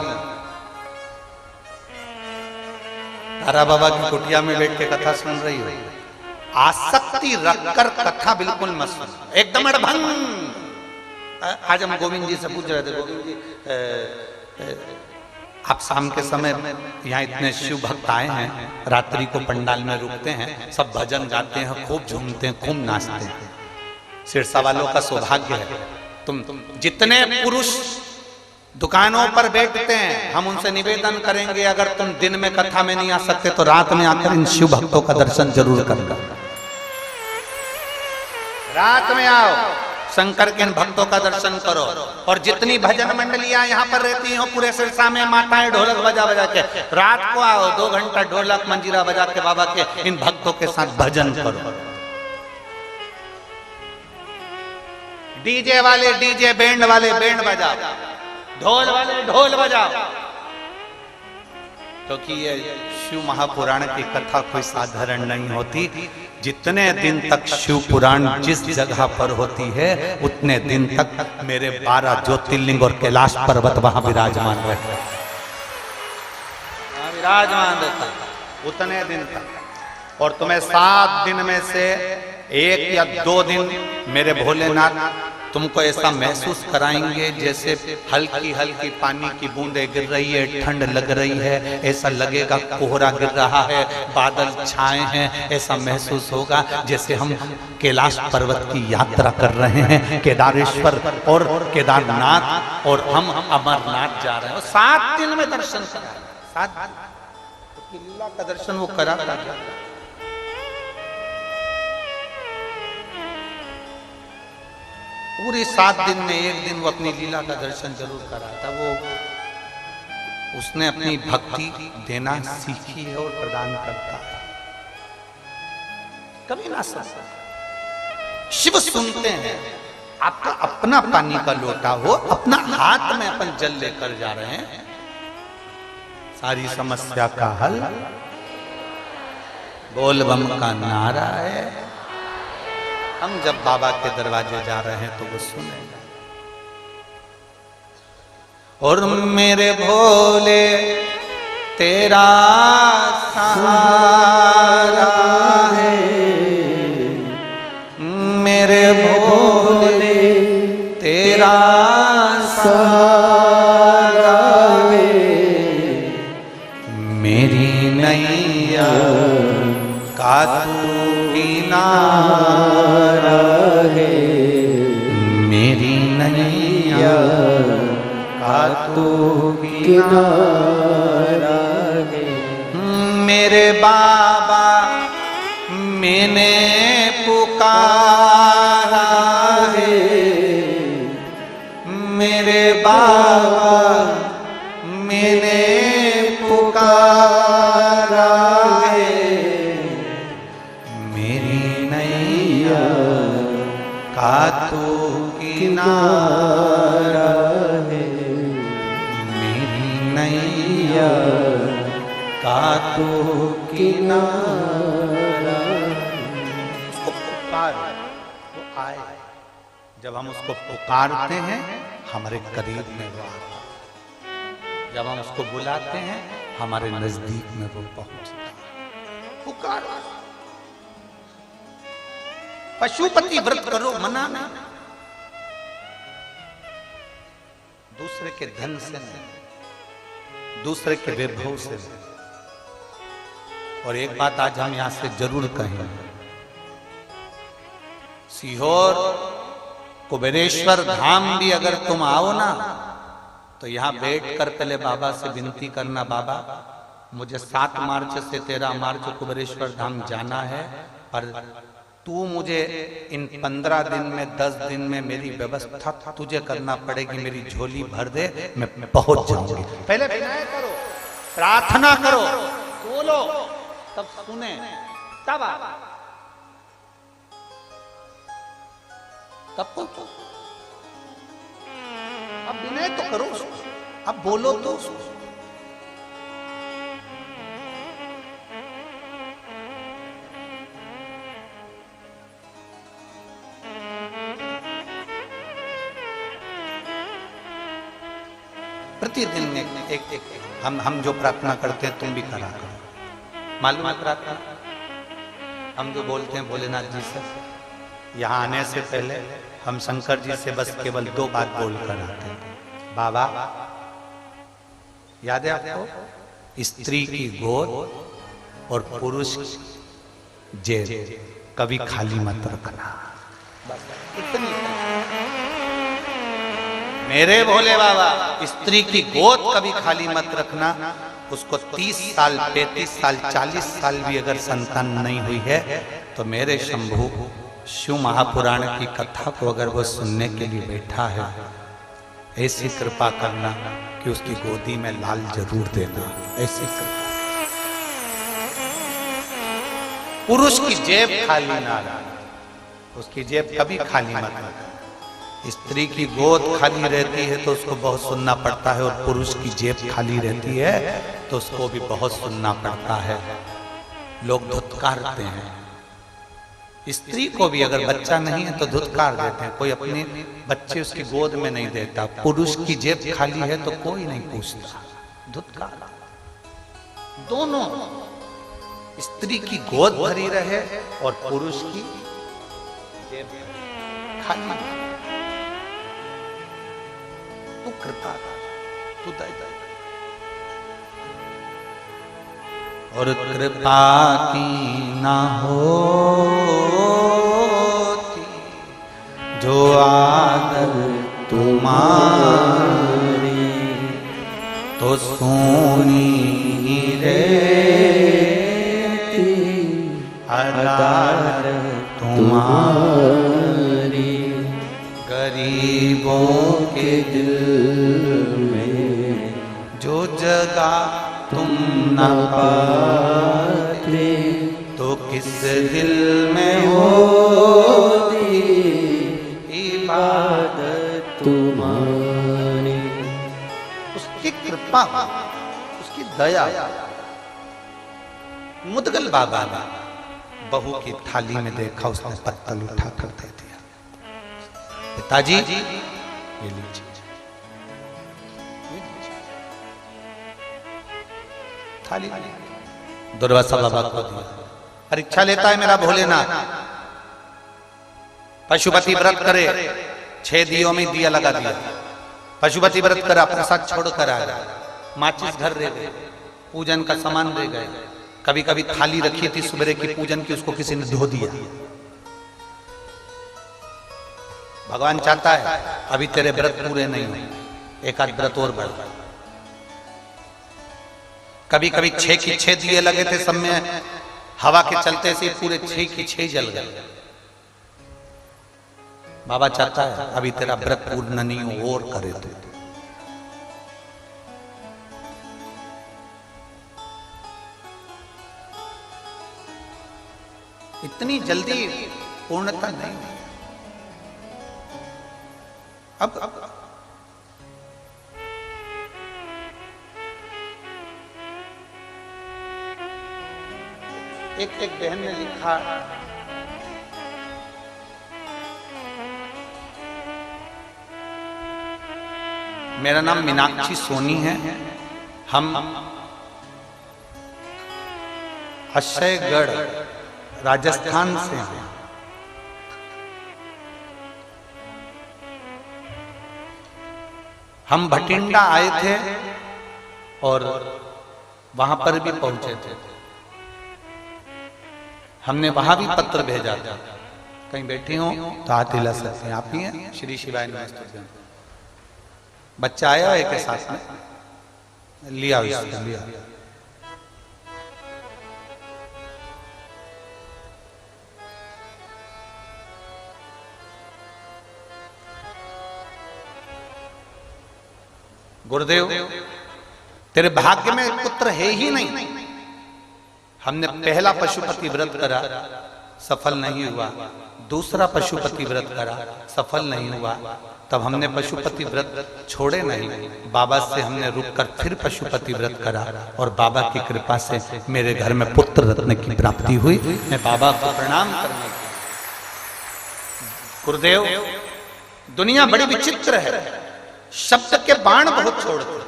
तारा बाबा की कुटिया में बैठ के कथा सुन रही हो, आसक्ति रखकर कथा बिल्कुल मत सुनो, एकदम अड़भंग। आज हम गोविंद जी से पूछ रहे थे, गोविंद जी आप शाम के समय यहाँ इतने शिव भक्त आए हैं, रात्रि को पंडाल में रुकते हैं, सब भजन गाते हैं, खूब झूमते हैं, खूब नाचते हैं। सिरसा वालों का सौभाग्य है, तुम जितने पुरुष दुकानों पर बैठते हैं, हम उनसे निवेदन करेंगे अगर तुम दिन में कथा में नहीं आ सकते तो रात में आकर इन शिव भक्तों का दर्शन जरूर करना। रात में आओ, शंकर के इन भक्तों का दर्शन करो। और जितनी भजन मंडलियां यहाँ पर रहती हो पूरे सिरसा में, माताएं ढोलक बजा बजा के, रात को आओ 2 घंटा ढोलक मंजीरा बजा के बाबा के इन भक्तों के साथ भजन करो। डीजे वाले डीजे, बैंड वाले बैंड बजाओ, ढोल वाले ढोल बजाओ। क्योंकि ये शिव महापुराण की कथा कोई साधारण नहीं होती। जितने दिन तक शिव पुराण जिस जगह पर होती है उतने दिन तक मेरे 12 ज्योतिर्लिंग और कैलाश पर्वत वहां विराजमान रहते हैं, विराजमान रहता है उतने दिन तक। और तुम्हें 7 दिन में से 1 या 2 दिन मेरे भोलेनाथ तुमको ऐसा महसूस कराएंगे जैसे हल्की हल्की पानी की बूंदें गिर रही है, ठंड लग रही है, ऐसा लगेगा कोहरा गिर रहा है, बादल छाए हैं, ऐसा महसूस होगा जैसे हम कैलाश पर्वत की यात्रा कर रहे हैं, केदारेश्वर और केदारनाथ, और हम अमरनाथ जा रहे हैं। 7 दिन में दर्शन करा, 7 दिन लीला का दर्शन वो कराता था। पूरे 7 दिन में 1 दिन वो अपनी लीला का दर्शन जरूर कराता। वो उसने अपनी भक्ति देना सीखी है और प्रदान करता है, कभी ना सकता। शिव सुनते हैं। आपका अपना पानी का लोटा हो, अपना हाथ में अपन जल लेकर जा रहे हैं, सारी समस्या का हल बोल बम का नारा है। हम जब बाबा के दरवाजे जा रहे हैं तो वो सुनेगा। और मेरे भोले तेरा सहारा है, मेरे भोले तेरा सहारा है, मेरी नैया का तू किनारा है, मेरी नैया का तू किनारा है। मेरे बाबा मैंने पुकारा है, मेरे बाबा मैंने पुकारा है, मेरी नैया का तू किनारा है, मेरी नैया का तू किनारा। उसको पुकार, वो आए। जब हम उसको पुकारते हैं हमारे करीब में वो आता है, जब हम उसको बुलाते हैं हमारे नजदीक में वो पहुंचता है। पुकार, पशुपति व्रत करो, मना ना, दूसरे के धन से नहीं, दूसरे के वैभव से नहीं। और एक बात आज हम यहां से जरूर कहें, सीहोर कुबेरेश्वर धाम भी अगर तुम आओ ना तो यहां बैठकर पहले बाबा से विनती करना, बाबा मुझे 7 मार्च से 13 मार्च कुबेरेश्वर धाम जाना है, पर तू मुझे इन 15 दिन में 10 दिन में मेरी व्यवस्था तुझे करना पड़ेगी, मेरी झोली भर दे, मैं पहुंच जाऊंगी। पहले विनय करो, प्रार्थना करो, बोलो, तब सुने, तब पहुंचो। अब विनय तो करो, अब बोलो तो। प्रतिदिन एक हम जो प्रार्थना करते हैं तुम भी करा करो। मालूम है प्रार्थना हम जो बोलते हैं भोलेनाथ जी से, यहाँ आने से पहले हम शंकर जी से बस केवल 2 बात बोल कर आते हैं। बाबा, याद है आपको, स्त्री की गोद और पुरुष जेब कभी खाली मत रखना। इतनी मेरे भोले बाबा, स्त्री की गोद कभी खाली मत रखना। उसको 30 साल 35 साल 40 साल भी अगर संतान नहीं हुई है तो मेरे शंभू शिव महापुराण की कथा को अगर वो सुनने के लिए बैठा है, ऐसी कृपा करना कि उसकी गोदी में लाल जरूर देना। ऐसी कृपा। पुरुष की जेब खाली ना रहे, उसकी जेब कभी खाली मत रहे। स्त्री की गोद खाली रहती है तो उसको बहुत सुनना पड़ता है, और पुरुष की जेब खाली रहती है तो उसको भी बहुत सुनना पड़ता है। लोग धुतकारते हैं। स्त्री को भी अगर बच्चा नहीं है तो धुतकार देते हैं, कोई अपने बच्चे उसकी गोद में नहीं देता। पुरुष की जेब खाली है तो कोई नहीं पूछता, धुतकार। दोनों, स्त्री की गोद भरी रहे और पुरुष की जेब खाली। तू कृपा, तू दया, और कृपा की ना होती जो आदर तुम्हारी, तो सोनी रहती अदालत तुम्हारी। गरीबों के दिल में जो जगह तुम न पाते, तो किस दिल में होती इबादत तुम्हारी। उसकी कृपा, उसकी दया। मुदगल बाबा ने बहू की थाली में देखा, उसने पत्तल उठा कर दे दिया। पिताजी ये लीजिए। थाली दुर्वासा बाबा को दिया। परीक्षा लेता है मेरा भोलेनाथ। पशुपति व्रत करे, 6 दियों में दिया लगा दिया। पशुपति व्रत करा, प्रसाद छोड़ कर आया। माचिस घर रह गए, पूजन का सामान रह गए। कभी कभी थाली रखी थी सुबह की पूजन की, उसको किसी ने धो दिया। भगवान चाहता है अभी तेरे व्रत पूरे नहीं हुए, एक आध व्रत और बढ़। कभी कभी 6 की 6 दिए लगे थे, सब में हवा के चलते से पूरे 6 की 6 जल गए। बाबा चाहता है अभी तेरा व्रत पूर्ण नहीं हो, और करे तो। इतनी जल्दी पूर्णता नहीं। अब एक बहन ने लिखा, मेरा नाम मीनाक्षी सोनी है, हम अक्षयगढ़ राजस्थान से हैं। हम भटिंडा आए थे और वहां पर भी पहुंचे थे। हमने वहां भी पत्र भेजा था। कहीं बैठी हो तो हाथ हिला सकते हैं। आप ही हैं? श्री शिवाय नमस्ते। बच्चा आया है के साथ में, लिया लिया। गुरुदेव तेरे भाग्य में पुत्र है ही नहीं। हमने पहला पशुपति व्रत करा, सफल नहीं हुआ। दूसरा पशुपति व्रत करा, सफल नहीं हुआ। तब हमने पशुपति व्रत छोड़े नहीं, बाबा से हमने रुककर फिर पशुपति व्रत करा, और बाबा की कृपा से मेरे घर में पुत्र रत्न की प्राप्ति हुई। मैं बाबा को प्रणाम करने की। गुरुदेव दुनिया बड़ी विचित्र है, शब्द के बाण बहुत छोड़ते।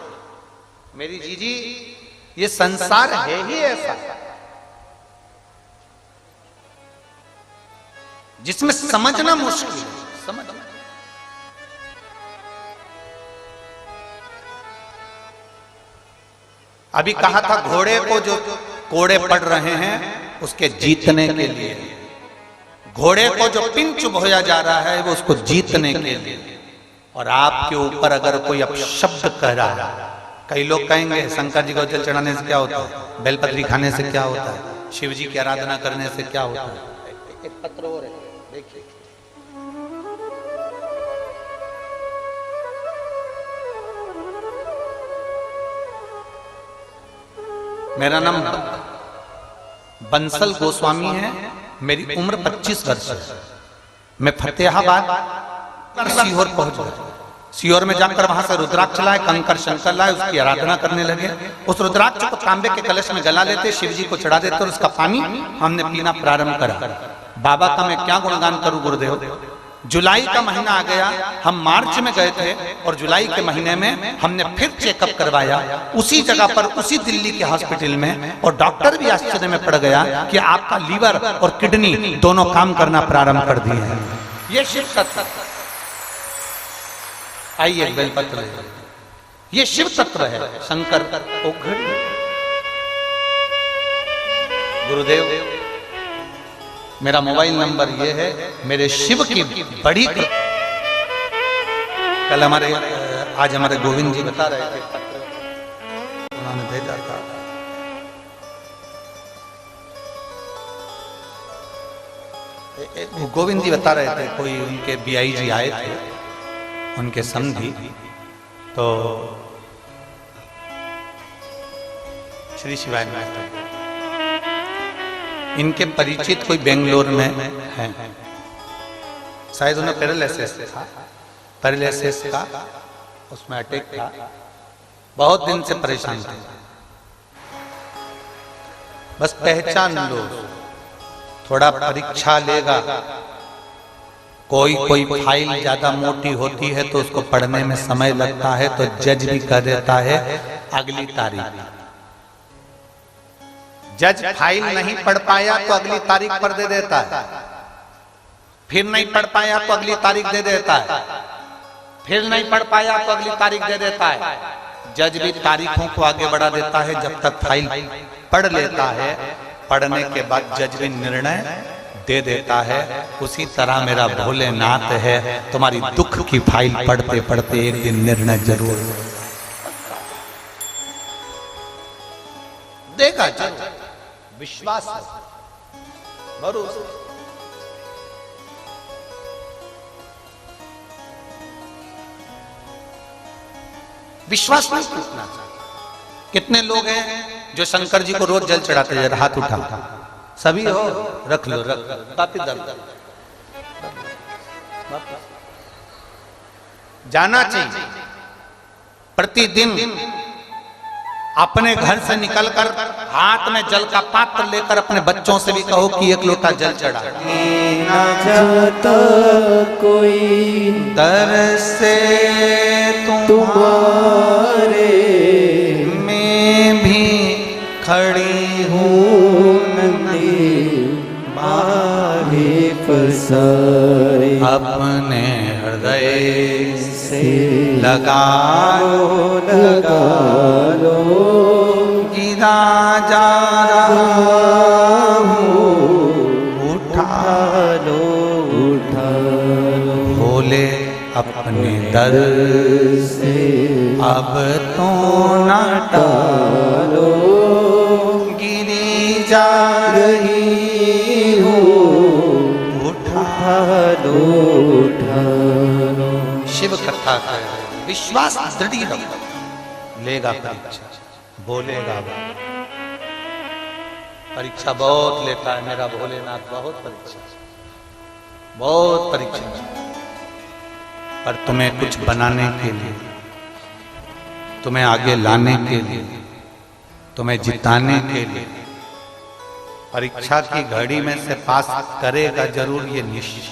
मेरी जीजी ये संसार है ही ऐसा जिसमें समझना मुश्किल है। समझना अभी कहा था घोड़े को जो कोड़े पड़ रहे हैं उसके जीतने के लिए, घोड़े को जो पिन चुभोया जा रहा है वो उसको जीतने के लिए। और आपके ऊपर अगर कोई अपशब्द कह रहा है, कई लोग कहेंगे शंकर जी को जल चढ़ाने से क्या होता है, बेलपत्री खाने से क्या होता है, शिव जी की आराधना करने से क्या होता है। एक पत्र और है देखिए, मेरा नाम बंसल गोस्वामी है, मेरी उम्र 25 वर्ष है। मैं फतेहाबाद सीहोर पहुंच गया। सीहोर में जाकर वहां से रुद्राक्ष लाए, कंकर शंकर लाए, उसकी आराधना करने लगे। उस रुद्राक्ष को तांबे के कलश में गला लेते, शिव जी को चढ़ा देते और उसका पानी हमने पीना प्रारंभ करा। बाबा का मैं क्या गुणगान करूं गुरुदेव। जुलाई का महीना आ गया, हम मार्च में गए थे और जुलाई के महीने में हमने फिर चेकअप करवाया उसी जगह पर, उसी दिल्ली के हॉस्पिटल में, और डॉक्टर भी आश्चर्य में पड़ गया कि आपका लीवर और किडनी दोनों काम करना प्रारंभ कर दिए हैं। ये शिव तत्व, आइए बेलपत्र, ये शिव तत्व है। शंकर गुरुदेव, मेरा मोबाइल नंबर ये है। मेरे शिव की बड़ी कल आज हमारे गोविंद जी बता रहे थे, उन्होंने भेजा था। गोविंद जी बता रहे थे, कोई उनके बीआई जी आए थे, उनके समधी, तो श्री शिवाय महाराज इनके परिचित कोई बेंगलोर में है, शायद उन्हें पैरालिसिस था, पैरालिसिस का उसमें अटैक था, बहुत दिन से परेशान थे। बस पहचान लो, थोड़ा परीक्षा लेगा, कोई फाइल ज्यादा मोटी होती है तो उसको पढ़ने में समय लगता है, तो जज भी कह देता है अगली तारीख। जज फाइल नहीं पढ़ पाया तो अगली तारीख पर दे देता है, फिर नहीं पढ़ पाया तो अगली तारीख दे देता है, फिर नहीं पढ़ पाया तो अगली तारीख दे देता है। जज भी तारीखों को आगे बढ़ा देता है जब तक फाइल पढ़ लेता है। पढ़ने के बाद जज भी निर्णय दे देता है। उसी तरह मेरा भोलेनाथ है, तुम्हारी दुख की फाइल पढ़ते पढ़ते एक दिन निर्णय जरूर देगा। जज विश्वास है, भरोसा। विश्वास नहीं टूटना चाहिए। कितने लोग हैं जो शंकर जी को रोज जल चढ़ाते हैं? हाथ उठा, सभी हो, रख लो, रख वापिस दर्द जाना चाहिए। प्रतिदिन अपने घर से निकलकर हाथ में जल का पात्र लेकर अपने बच्चों से भी कहो कि एक लोटा जल चढ़ा। ना जाता कोई तरसे तुम्हारे, मैं भी खड़ी हूँ नंदी बाहे फसाए, अपने हृदय से लगा लो, गिरा जा रहा हूँ, उठा लो, भोले अपने दर से अब तो न टालो, गिरी जा रही हूँ, उठा लो। शिव कथा का विश्वास दृढ़ रखो, लेगा परीक्षा, बोलेगा। परीक्षा बहुत लेता है मेरा भोलेनाथ, बहुत परीक्षा, बहुत परीक्षा। पर तुम्हें कुछ बनाने के लिए, तुम्हें आगे लाने के लिए, तुम्हें जिताने के लिए परीक्षा की घड़ी में से पास करेगा जरूर, ये निश्चित है।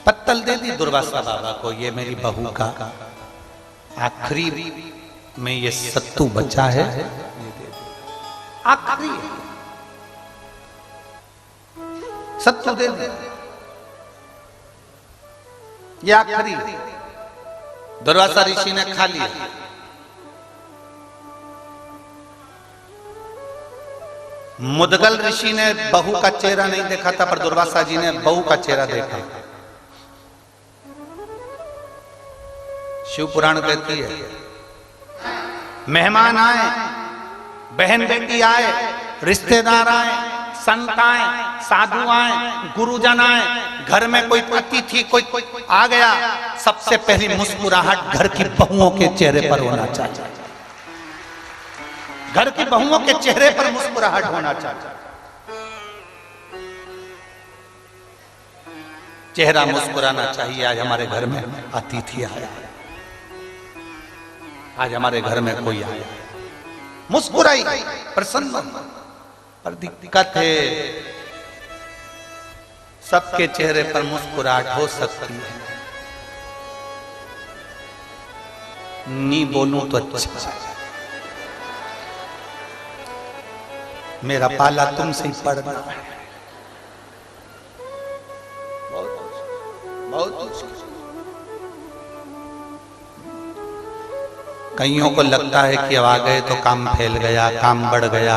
पत्तल दे दी दुर्वासा बाबा को, ये मेरी बहू का आखिरी में ये सत्तू बचा है, आखिरी सत्तू दे दे, ये आखिरी। दुर्वासा ऋषि ने खा लिया। मुदगल ऋषि ने बहू का चेहरा नहीं देखा था, पर दुर्वासा जी ने बहू का चेहरा देखा। शिव पुराण कहती है, मेहमान आए, बहन बेटी आए, रिश्तेदार आए, संत आए, साधु आए, गुरुजन आए, घर में कोई अतिथि कोई आ गया, सबसे पहली मुस्कुराहट घर की बहुओं के चेहरे पर होना चाहिए। घर की बहुओं के चेहरे पर मुस्कुराहट होना चाहिए। चेहरा मुस्कुराना चाहिए। आज हमारे घर में अतिथि आया, आज हमारे घर में कोई आया, मुस्कुराई, प्रसन्न। पर दिक्कत है, सबके चेहरे पर मुस्कुराहट हो सकती है, नी बोलूं तो अच्छा। मेरा पाला तुमसे ही पड़ना है, बहुत। कईयों को लगता है कि अब आ गए तो काम फैल गया, काम बढ़ गया,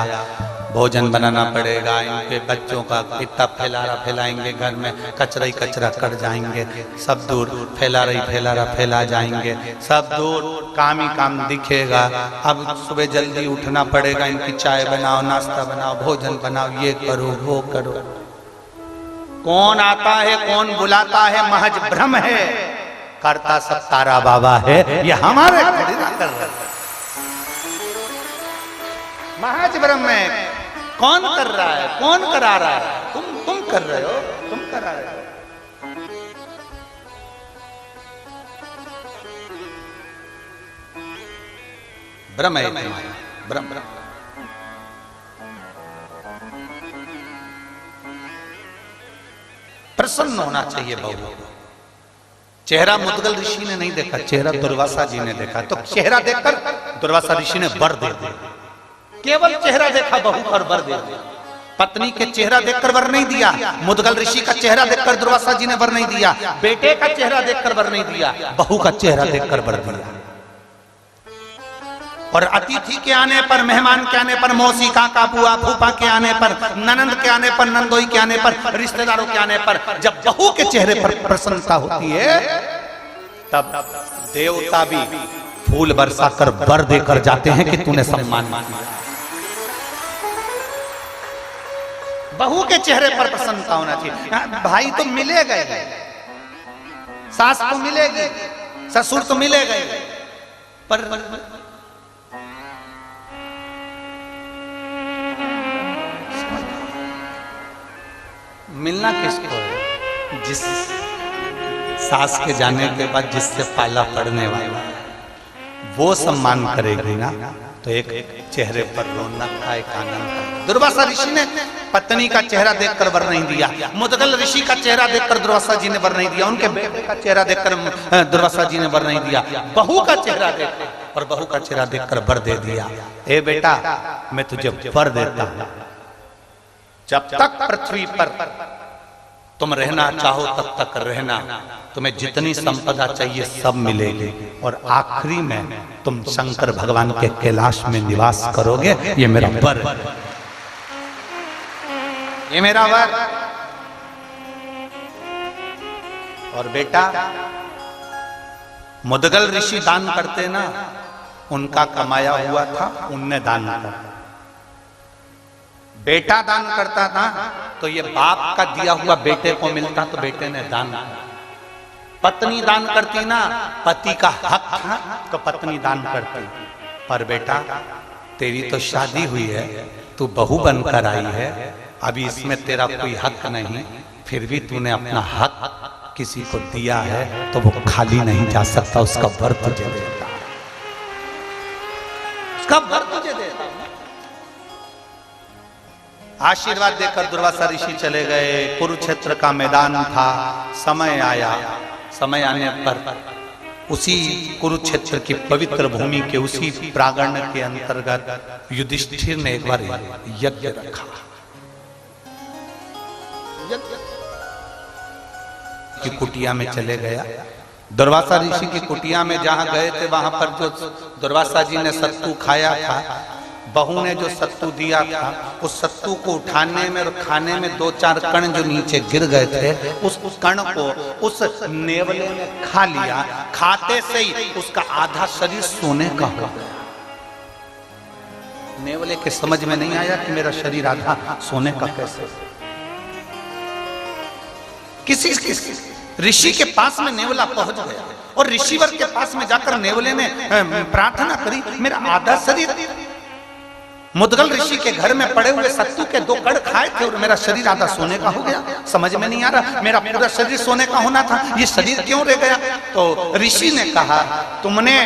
भोजन बनाना पड़ेगा, इनके बच्चों का इतना फैलाएंगे, घर में कचरा ही कचरा कर जाएंगे, सब दूर फैला जाएंगे, सब दूर काम ही काम दिखेगा। अब सुबह जल्दी उठना पड़ेगा, इनकी चाय बनाओ, नाश्ता बनाओ, भोजन बनाओ, ये करो वो करो। कौन आता है, कौन बुलाता है, महज भ्रम है, करता सब तारा बाबा है। ये हमारे कर रहे, महज भ्रम है। कौन कर रहा है, कौन करा रहा है? तुम कर रहे हो, तुम करा रहे हो। भ्रम है, भ्रम। प्रसन्न होना चाहिए बहू को। चेहरा मुद्गल ऋषि ने नहीं देखा, चेहरा दुर्वासा जी ने देखा। तो चेहरा देखकर दुर्वासा ऋषि ने वर दे दिया। केवल चेहरा देखा बहू पर वर दे दिया। पत्नी के चेहरा देखकर वर नहीं दिया, मुद्गल ऋषि का चेहरा देखकर दुर्वासा जी ने वर नहीं दिया, बेटे का चेहरा देखकर वर नहीं दिया, बहू का चेहरा देखकर वर दिया। और अतिथि के आने पर, मेहमान के आने पर, मौसी, काका, बुआ, फूफा के आने पर, ननंद के आने पर, नंदोई के आने पर, रिश्तेदारों के आने पर, जब बहू के चेहरे पर प्रसन्नता होती है, तब देवता भी फूल बरसाकर वर देकर जाते हैं कि तूने सम्मान किया। बहू के चेहरे पर प्रसन्नता होना चाहिए। भाई तो मिलेगा ही, सास तो मिलेगी, ससुर तो मिलेगा ही, पर मिलना किसको है? जिस सास के जाने के बाद जिससे पाला पड़ने वाला वो सम्मान करेगी ना, तो एक चेहरे पर रौनक का, एक आनंद का। दुर्वासा ऋषि ने पत्नी का चेहरा देखकर वर नहीं दिया, मुद्गल ऋषि का चेहरा देखकर दुर्वासा जी ने वर नहीं दिया, उनके बेटे का चेहरा देखकर दुर्वासा जी ने वर नहीं दिया, बहू का चेहरा देख और बहू का चेहरा देखकर वर दे दिया। ए बेटा, मैं तुझे वर देता हूं, जब तक पृथ्वी पर तुम रहना चाहो तब तक रहना, तुम्हें जितनी संपदा चाहिए सब मिलेगी, और आखिरी में तुम शंकर भगवान के कैलाश में निवास करोगे। ये मेरा वर, ये मेरा वर। और बेटा, मुद्गल ऋषि दान करते ना, उनका कमाया हुआ था, उनने दान किया। बेटा दान करता था तो ये बाप का दिया हुआ बेटे को मिलता, तो बेटे ने दान किया। पत्नी दान करती ना, पति का हक था तो पत्नी दान करती। पर बेटा, तेरी तो शादी हुई है, तू बहू बनकर आई है, अभी इसमें तेरा कोई हक नहीं, फिर भी तूने अपना हक किसी को दिया है तो वो खाली नहीं जा सकता, उसका वर तुझे देता, उसका वर तुझे देता। आशीर्वाद देकर दुर्वासा ऋषि चले गए। कुरुक्षेत्र का मैदान था, समय आया, समय आने पर उसी कुरुक्षेत्र की पवित्र भूमि के उसी प्रांगण के अंतर्गत युधिष्ठिर ने एक बार यज्ञ रखा। की कुटिया में चले गया। दुर्वासा ऋषि की कुटिया में जहां गए थे, वहां पर जो दुर्वासा जी ने सत्तू खाया था, बहू ने जो सत्तू दिया था, उस सत्तू को उठाने में और खाने में 2-4 कण जो नीचे गिर गए थे, उस कण को उस नेवले ने खा लिया। खाते से ही उसका आधा शरीर सोने का हो गया। नेवले के समझ में नहीं आया कि मेरा शरीर आधा सोने का कैसे। किसी ऋषि के पास में नेवला पहुंच गया और ऋषिवर के पास में जाकर नेवले ने प्रार्थना करी, मेरा आधा शरीर मुद्गल ऋषि के घर में पड़े हुए सत्तू के 2 कड़ खाए थे और मेरा शरीर आधा सोने का हो गया। समझ में नहीं आ रहा, मेरा पूरा शरीर सोने का होना था, ये शरीर क्यों रह गया? तो ऋषि ने कहा, तुमने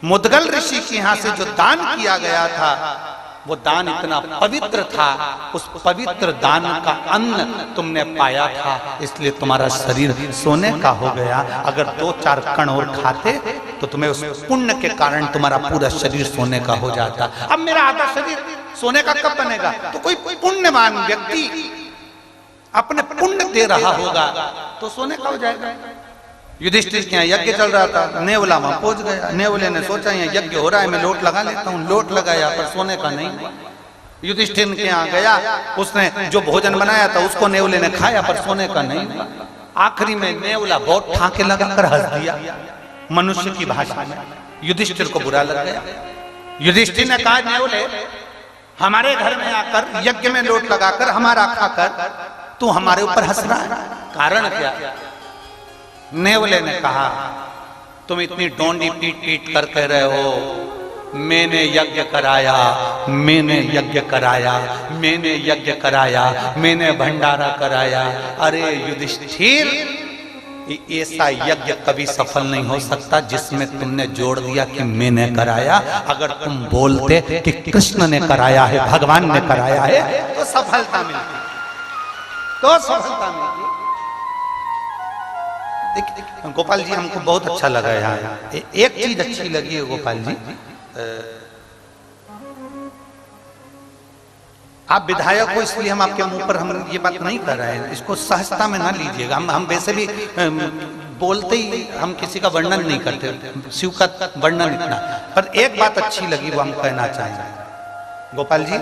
मुद्गल ऋषि के यहां से जो दान किया गया था वो दान इतना पवित्र था, उस पवित्र दान का अन्न तुमने पाया था, इसलिए तुम्हारा शरीर सोने का हो गया। अगर 2-4 कण और खाते तो तुम्हें उस पुण्य के कारण तुम्हारा पूरा शरीर सोने का हो जाता। अब मेरा आधा शरीर सोने का कब बनेगा? तो कोई पुण्यवान व्यक्ति अपने पुण्य दे रहा होगा तो सोने का हो जाएगा। युधिष्ठिर के यहाँ यज्ञ चल रहा था, नेवला वहां पहुंच गया। नेवले ने सोचा यहाँ यज्ञ हो रहा है, मैं लोट लगा लेता हूँ। लोट लगाया पर सोने का नहीं हुआ। युधिष्ठिर के यहाँ गया, उसने जो भोजन बनाया था उसको नेवले ने खाया पर सोने का नहीं हुआ। आखिरी में नेवला बहुत ठाके लगाकर हंस दिया मनुष्य की भाषा में। युधिष्ठिर को बुरा लग गया। युधिष्ठिर ने कहा, नेवले हमारे घर में आकर यज्ञ में लोट लगाकर हमारा खाकर तू हमारे ऊपर हंस रहा है, कारण क्या? नेवले ने कहा, तुम इतनी डोंडी पीट पीट कर कह रहे हो मैंने यज्ञ कराया, मैंने यज्ञ कराया, मैंने यज्ञ कराया, मैंने भंडारा कराया। अरे युधिष्ठिर, ऐसा यज्ञ कभी सफल नहीं हो सकता जिसमें तुमने जोड़ दिया कि मैंने कराया। अगर तुम बोलते कि कृष्ण ने कराया है, भगवान ने कराया है, तो सफलता मिलती, तो सफलता मिलती। गोपाल जी हमको बहुत अच्छा लगा यहाँ। एक चीज अच्छी लगी है गोपाल जी, आप विधायक हो इसलिए हम आपके मुंह पर हम ये बात नहीं कर रहे हैं, इसको सहजता में ना लीजिएगा। हम वैसे भी बोलते ही हम किसी का वर्णन नहीं करते, शिव का वर्णन इतना। पर एक बात अच्छी लगी वो हम कहना चाहेंगे। गोपाल जी,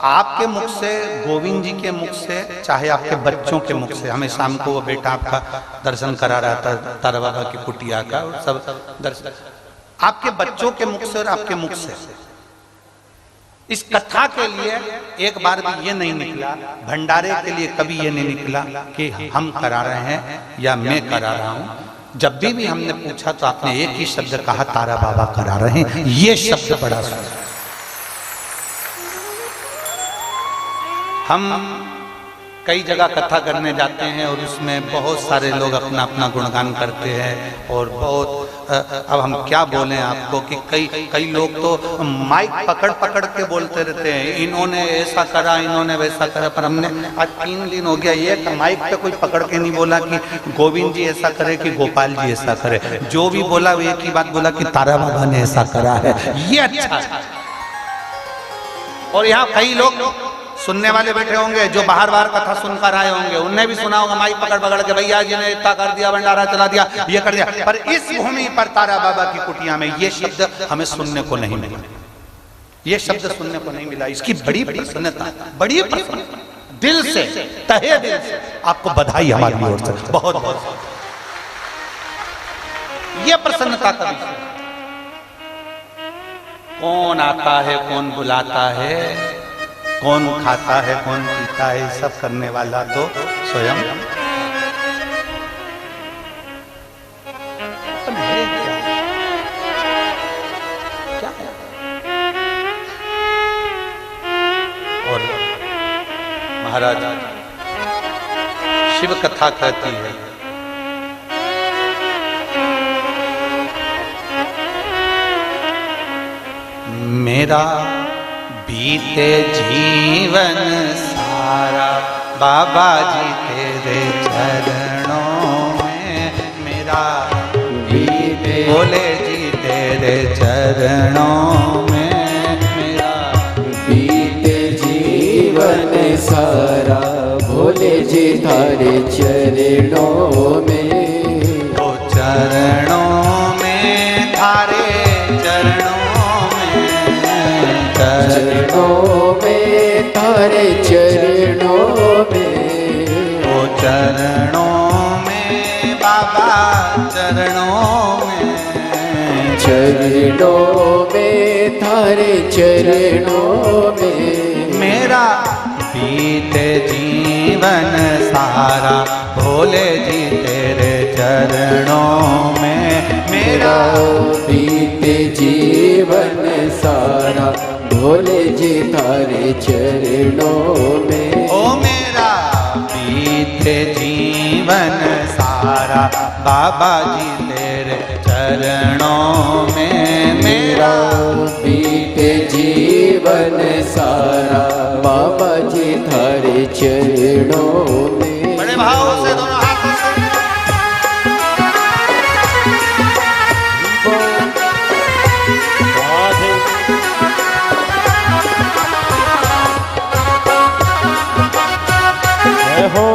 आपके मुख से, गोविंद जी के मुख से, चाहे आपके बच्चों के मुख से, हमें शाम को वो बेटा आपका दर्शन करा रहा था तारा बाबा की कुटिया का, और सब दर्शन आपके बच्चों के मुख से और आपके मुख से इस कथा के लिए एक बार भी ये नहीं निकला, भंडारे के लिए कभी ये नहीं निकला कि हम करा रहे हैं या मैं करा रहा हूं। जब भी हमने पूछा तो आपने एक ही शब्द कहा, तारा बाबा करा रहे हैं। ये शब्द बड़ा सुंदर। हम कई जगह कथा करने जाते हैं और उसमें बहुत सारे लोग अपना अपना गुणगान करते हैं और बहुत अब हम क्या बोलें आपको कि कई लोग तो माइक पकड़ पकड़ के बोलते रहते हैं, इन्होंने ऐसा करा, इन्होंने वैसा करा। पर हमने आज 3 दिन हो गया ये माइक पे कोई पकड़ के नहीं बोला कि गोविंद जी ऐसा करे कि गोपाल जी ऐसा करे। जो भी बोला वो एक ही बात बोला कि तारा बाबा ने ऐसा करा है। ये अच्छा है। और यहाँ कई लोग सुनने वाले बैठे होंगे जो बाहर कथा सुनकर आए होंगे, उनने भी सुना होगा माइक पकड़ पकड़ के, भैया जी ने इतना कर दिया, भंडारा चला दिया, ये कर दिया। पर इस भूमि पर तारा बाबा की कुटिया में ये शब्द हमें सुनने को नहीं मिला, ये शब्द सुनने को नहीं मिला। इसकी बड़ी प्रसन्नता, बड़ी प्रसन्नता, दिल से, तहे दिल से आपको बधाई हमारी ओर से, बहुत बहुत। ये प्रसन्नता का विषय। कौन आता है, कौन बुलाता है, कौन खाता है, कौन पीता है, सब करने वाला तो स्वयं है। क्या है? और महाराज शिव कथा कहती है, मेरा बीते जीवन सारा बाबा जी तेरे चरणों में, मेरा बीते, बोले जी तेरे चरणों में, मेरा बीते जीवन सारा भोले जी थारे चरणों में, ओ चरणों में, थारे चरणों में, तारे चरणों में, ओ चरणों में बाबा, चरणों में, चरणों में, तारे चरणों में, मेरा बीते जीवन सारा भोले जी तेरे चरणों में, मेरा बीते जीवन सारा भोले जी थारे चरणों में। ओ मेरा बीते जीवन सारा बाबा जी तेरे चरणों में। मेरा बीते जीवन सारा बाबा जी थारे चरणों में। बड़े भाव से दोनों हाथों से हो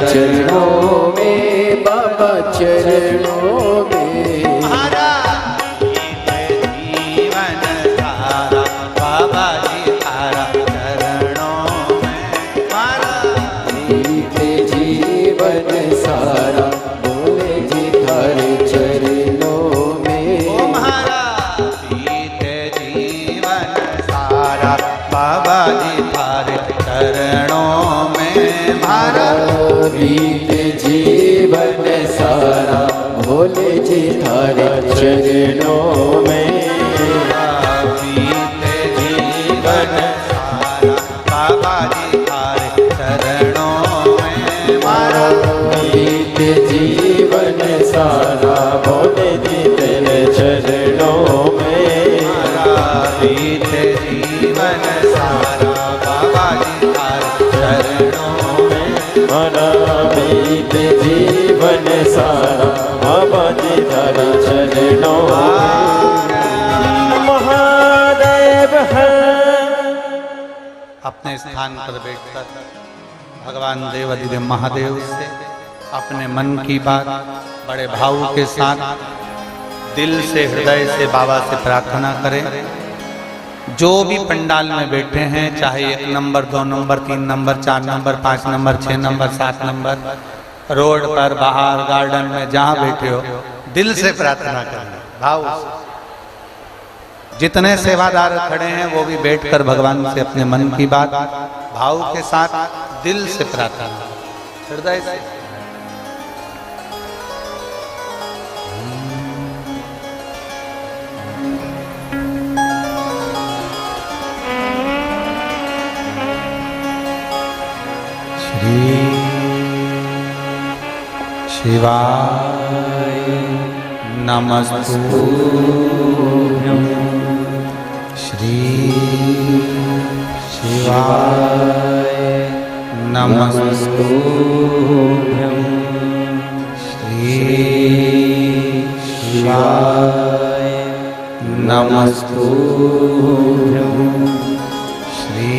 चरणों में बाबा चरणों में। हमारा जीवन सारा बाबा जी तारा चरणों में। हमारा बीते जीवन सारा भोले जी थारे चरणों में। ओ हमारा बीते जीवन सारा बाबा जी तारे चरणों में। हमारा बीते जीवन सारा भोले जी थारे चरणों में। बीते जीवन सारा बाबा जी तारे चरणों में। हमारा बीते जीवन सारा भोले जी तेरे चरणों में। बीते जीवन सारा बाबा जी तारे चरणों में। हमारा बीते जीवन सारा बाबा जी थारे चरणों में। महादेव है। अपने स्थान पर बैठकर भगवान देवाधिदेव महादेव से अपने मन की बात बड़े भाव के साथ दिल से हृदय से बाबा से प्रार्थना करें। जो भी पंडाल में बैठे हैं, चाहे 1 number 2 number 3 number 4 number 5 number 6 number 7 number, road पर बाहर गार्डन में जहां बैठे हो, दिल से प्रार्थना करें भाव से। जितने सेवादार खड़े हैं वो भी बैठकर भगवान से अपने मन की बात भाव के साथ दिल से प्रार्थना करें, हृदय से। शिवाय नमस्तुभ्यं। श्री शिवाय नमस्तुभ्यं। श्री शिवाय नमस्तुभ्यं। श्री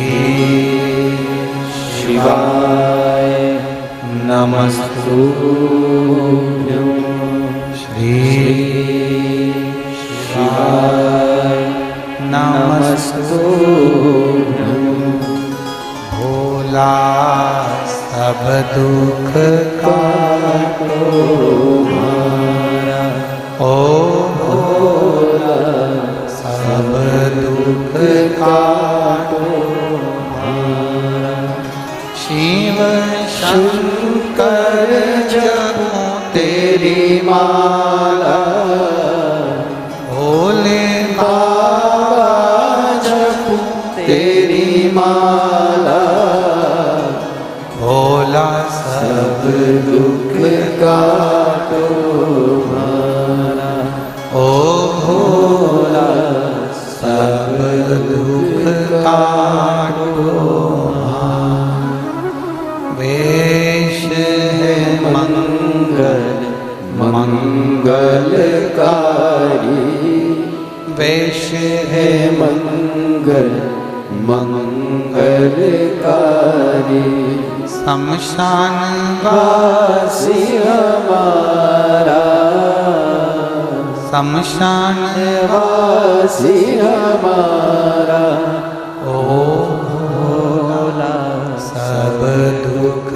शिवाय नमस्तुभ्यं। श्री शिवाय नमस्तुभ्यं। भोला सब दुख काटो हमारा, ओ भोला सब दुख काटो शिव शंकर जपो तेरी माला भोले बाबा जपो तेरी माला भोला सब दुख काटो हमारा ओ भोला सब दुख काटो वेश है मंगल मंगलकारी वेश है मंगल मंगलकारी शमशान वासी हमारा शमशान वासी हमारा ओ भोला सब दुख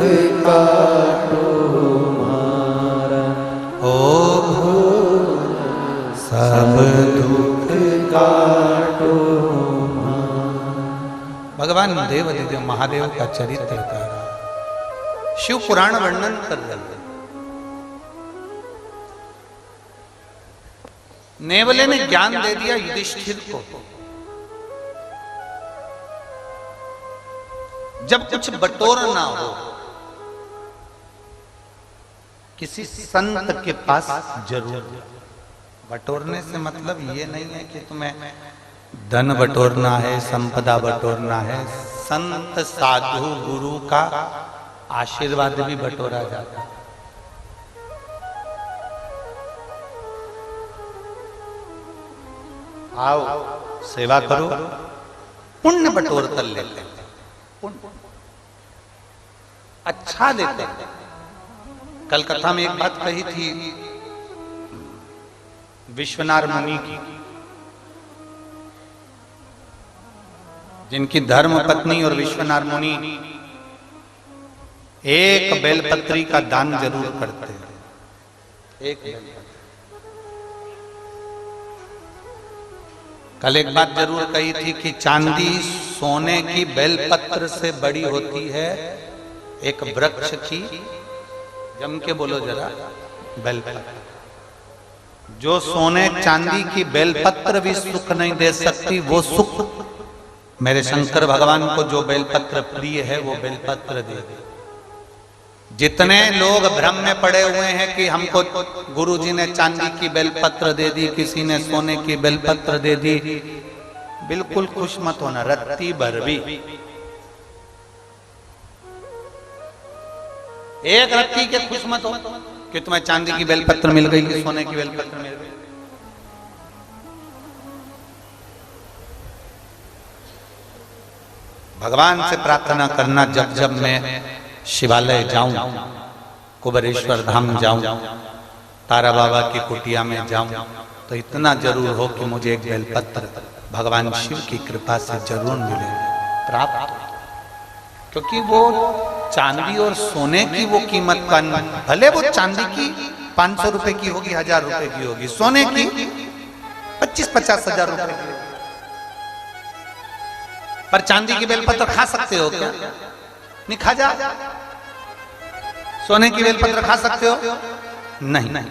काटो हमारा ओ भोला सब दुख काटो भगवान देव महादेव का चरित्र कर रहा शिव पुराण वर्णन कर रहे हैं। नेवले ने ज्ञान दे दिया युधिष्ठिर को। जब कुछ बटोर ना हो किसी संत के पास जरूर। बटोरने से मतलब ये नहीं है कि तुम्हें धन बटोरना है, संपदा बटोरना है। संत साधु गुरु का आशीर्वाद भी बटोरा जाता है। आओ सेवा करो, पुण्य बटोर कर लेते हैं, पुण्य अच्छा देते हैं। कल कथा में एक बात कही थी विश्वनाथ मुनि की, जिनकी धर्म पत्नी और विश्वनाथ मुनि एक बेलपत्री का दान जरूर करते हैं। एक बेलपत्री। कल एक बात जरूर कही थी कि चांदी सोने की बेलपत्र से बड़ी होती है एक वृक्ष की, जम के बोलो जरा, बेलपत्र। जो सोने चांदी की बेलपत्र भी सुख नहीं दे सकती, वो सुख मेरे शंकर भगवान को जो बेलपत्र प्रिय है वो बेलपत्र दे दे। जितने लोग भ्रम में पड़े हुए हैं कि हमको गुरुजी ने चांदी की बेलपत्र दे दी, किसी ने सोने की बेलपत्र दे दी, बिल्कुल खुश मत होना। रत्ती भर भी, एक रत्ती के खुश मत हो कि तुम्हें चांदी की बेलपत्र मिल गई कि सोने की बेलपत्र मिल गई। भगवान से प्रार्थना करना, जब जब मैं शिवालय जाऊं, कुबेरेश्वर धाम जाऊं, तारा बाबा की कुटिया में जाऊं, तो इतना जरूर हो कि मुझे एक बेलपत्र भगवान शिव की कृपा से जरूर मिले, प्राप्त। क्योंकि वो चांदी और सोने की वो कीमत का, भले वो चांदी की 500 रुपए की होगी, 1000 रुपए की होगी, सोने की 25-50 हजार रुपए की। पर चांदी की बेलपत्र खा सकते हो क्या? नहीं खा जा। सोने की बेलपत्र खा सकते हो? नहीं।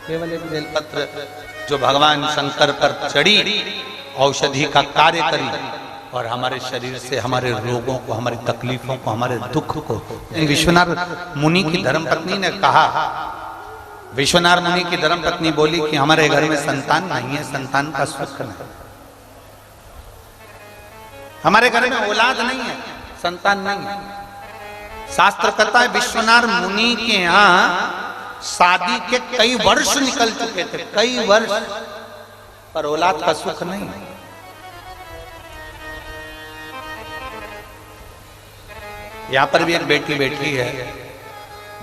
केवल एक बेलपत्र जो भगवान शंकर पर चढ़ी, औषधि का कार्य करी और हमारे शरीर से हमारे रोगों को, हमारी तकलीफों को, हमारे दुख को। विश्वनाथ मुनि की धर्मपत्नी ने कहा, विश्वनाथ मुनि की धर्मपत्नी बोली कि हमारे घर में संतान नहीं है, संतान का सुख नहीं, हमारे घर में औलाद नहीं है, संतान नहीं है। शास्त्र कहता है विश्वनाथ मुनि के यहां शादी के कई वर्ष निकल चुके थे, कई वर्ष, पर औलाद का सुख नहीं। यहां पर भी एक बेटी बैठी है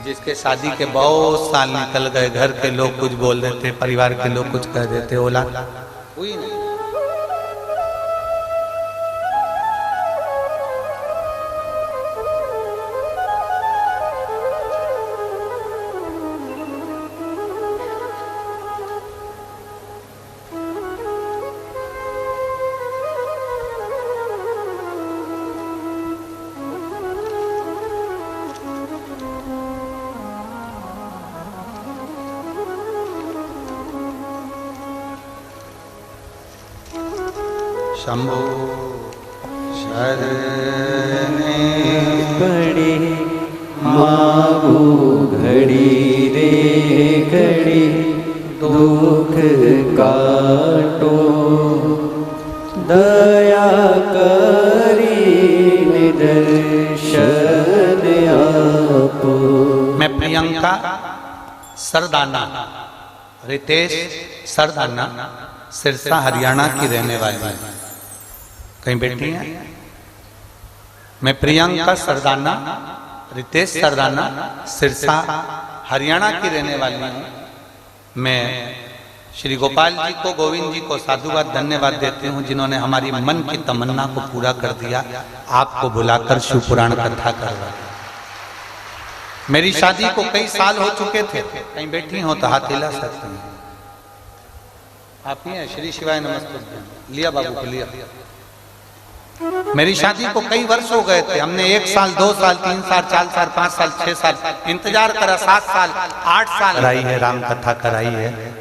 जिसके शादी के बहुत साल निकल गए, घर के लोग कुछ बोल देते, परिवार के लोग कुछ कह देते, औलाद हुई नहीं। शंभो शरणे पड़ी मागू घड़ी रे घड़ी दुख काटो दया करी निदर्शन आपो। मैं प्रियंका सरदाना, रितेश सरदाना, सिरसा हरियाणा की रहने वाली हूँ। कहीं बैठी हैं? मैं प्रियंका सरदाना, रितेश सरदाना, सिरसा हरियाणा की रहने वाली हूँ। मैं श्री गोपाल जी को, गोविंद जी को साधुवाद धन्यवाद देती हूँ जिन्होंने हमारी मन की तमन्ना को पूरा कर दिया, आपको बुलाकर शिव पुराण कथा करवा। मेरी शादी को कई साल हो चुके थे, कहीं बैठी हो तो हाथ हिला सकते हैं। आप ही हैं? श्री शिवाय नमस्ते। लिया बाबू को लिया। मेरी शादी को कई वर्ष हो गए थे। हमने 1 साल, 2 साल, 3 साल, 4 साल, 5 साल, 6 साल इंतजार करा, 7 साल, 8 साल कराई है, राम कथा कराई है।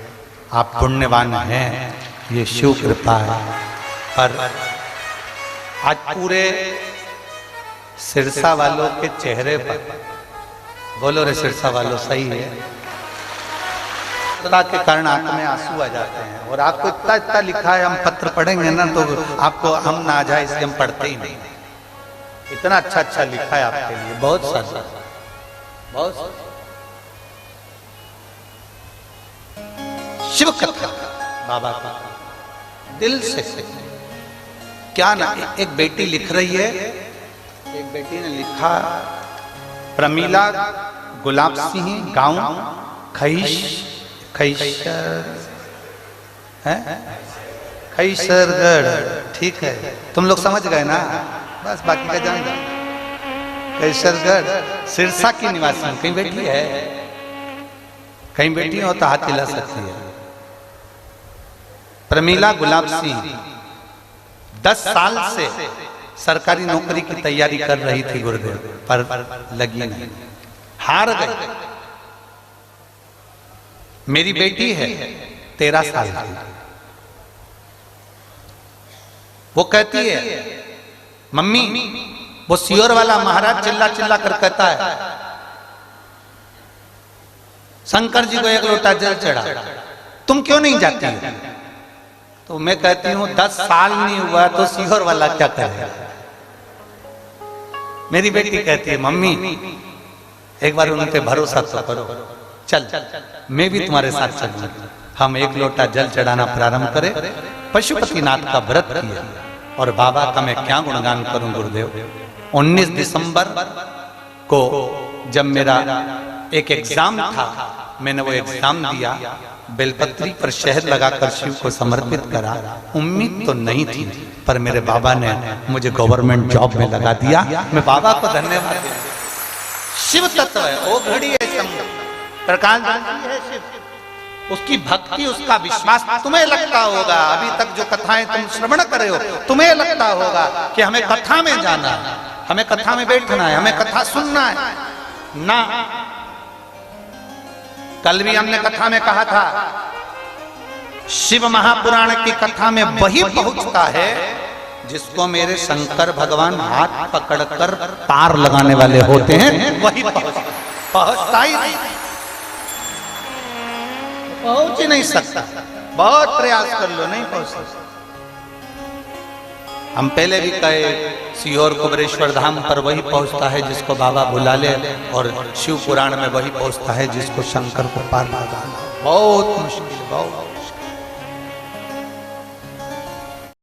आप पुण्यवान हैं, ये शिव कृपा है। पर आज पूरे सिरसा वालों के चेहरे पर, बोलो रे सिरसा वालों, सही है, के कारण आंख में आंसू आ जाते हैं। और आपको इतना इतना लिखा है, हम पत्र पढ़ेंगे ना तो आपको हम ना आ जाए इसलिए हम पढ़ते ही नहीं। इतना अच्छा अच्छा लिखा है आपके लिए, बहुत सारा, बहुत सारा। शिव कथा बाबा का दिल से क्या ना। एक बेटी लिख रही है, एक बेटी ने लिखा, प्रमीला गुलाब सिंह, गांव खैसरगढ़, ठीक है, तुम लोग समझ गए ना, बस बाकी का जान दो। खैसरगढ़ सिरसा की निवासी। कहीं बैठी है? कहीं बैठी हो तो हाथ हिला सकती है। प्रमीला गुलाब सिंह 10 साल से सरकारी नौकरी की तैयारी कर रही थी गुरुदेव, पर लगी नहीं, हार गई। मेरी बेटी है 13 साल की, वो कहती है मम्मी, वो सियोर वाला महाराज चिल्ला चिल्ला कर कहता है शंकर जी को 1 लोटा जल चढ़ा, तुम क्यों नहीं जाती हो? तो मैं कहती हूं 10 साल नहीं हुआ तो सियोर वाला क्या करेगा? मेरी बेटी कहती है मम्मी एक बार उन पे भरोसा तो करो, चल मैं भी तुम्हारे साथ चलूंगा। हम 1 लोटा जल चढ़ाना प्रारंभ करें। पशुपतिनाथ का व्रत किया और बाबा का मैं क्या गुणगान करूं गुरुदेव। 19 दिसंबर को जब मेरा एक एग्जाम था, मैंने वो एग्जाम दिया, बेलपत्री पर शहद लगाकर शिव को समर्पित करा। उम्मीद तो नहीं थी, पर मेरे बाबा ने मुझे गवर्नमेंट जॉब में लगा दिया। मैं बाबा को धन्यवाद देता। शिव तत्व है, वो घड़ी है, प्रकाश है शिव, उसकी भक्ति, उसका विश्वास। तुम्हें लगता होगा अभी तक जो कथाएं तुम श्रवण कर रहे हो, तुम्हें लगता होगा कि हमें कथा में जाना है, हमें कथा में बैठना है, हमें कथा सुनना है ना। कल भी हमने कथा में कहा था, शिव महापुराण की कथा में वही पहुंचता है जिसको मेरे शंकर भगवान हाथ पकड़कर पार लगाने वाले होते हैं, वही पहुंचता ही नहीं, पहुंच ही नहीं सकता। बहुत प्रयास कर लो, नहीं पहुंच सकता। हम पहले भी कहे सीहोर कुबरेश्वर धाम पर वही पहुंचता है जिसको बाबा बुला ले, और शिव पुराण में वही पहुंचता है जिसको शंकर को पार लगाना बहुत मुश्किल, बहुत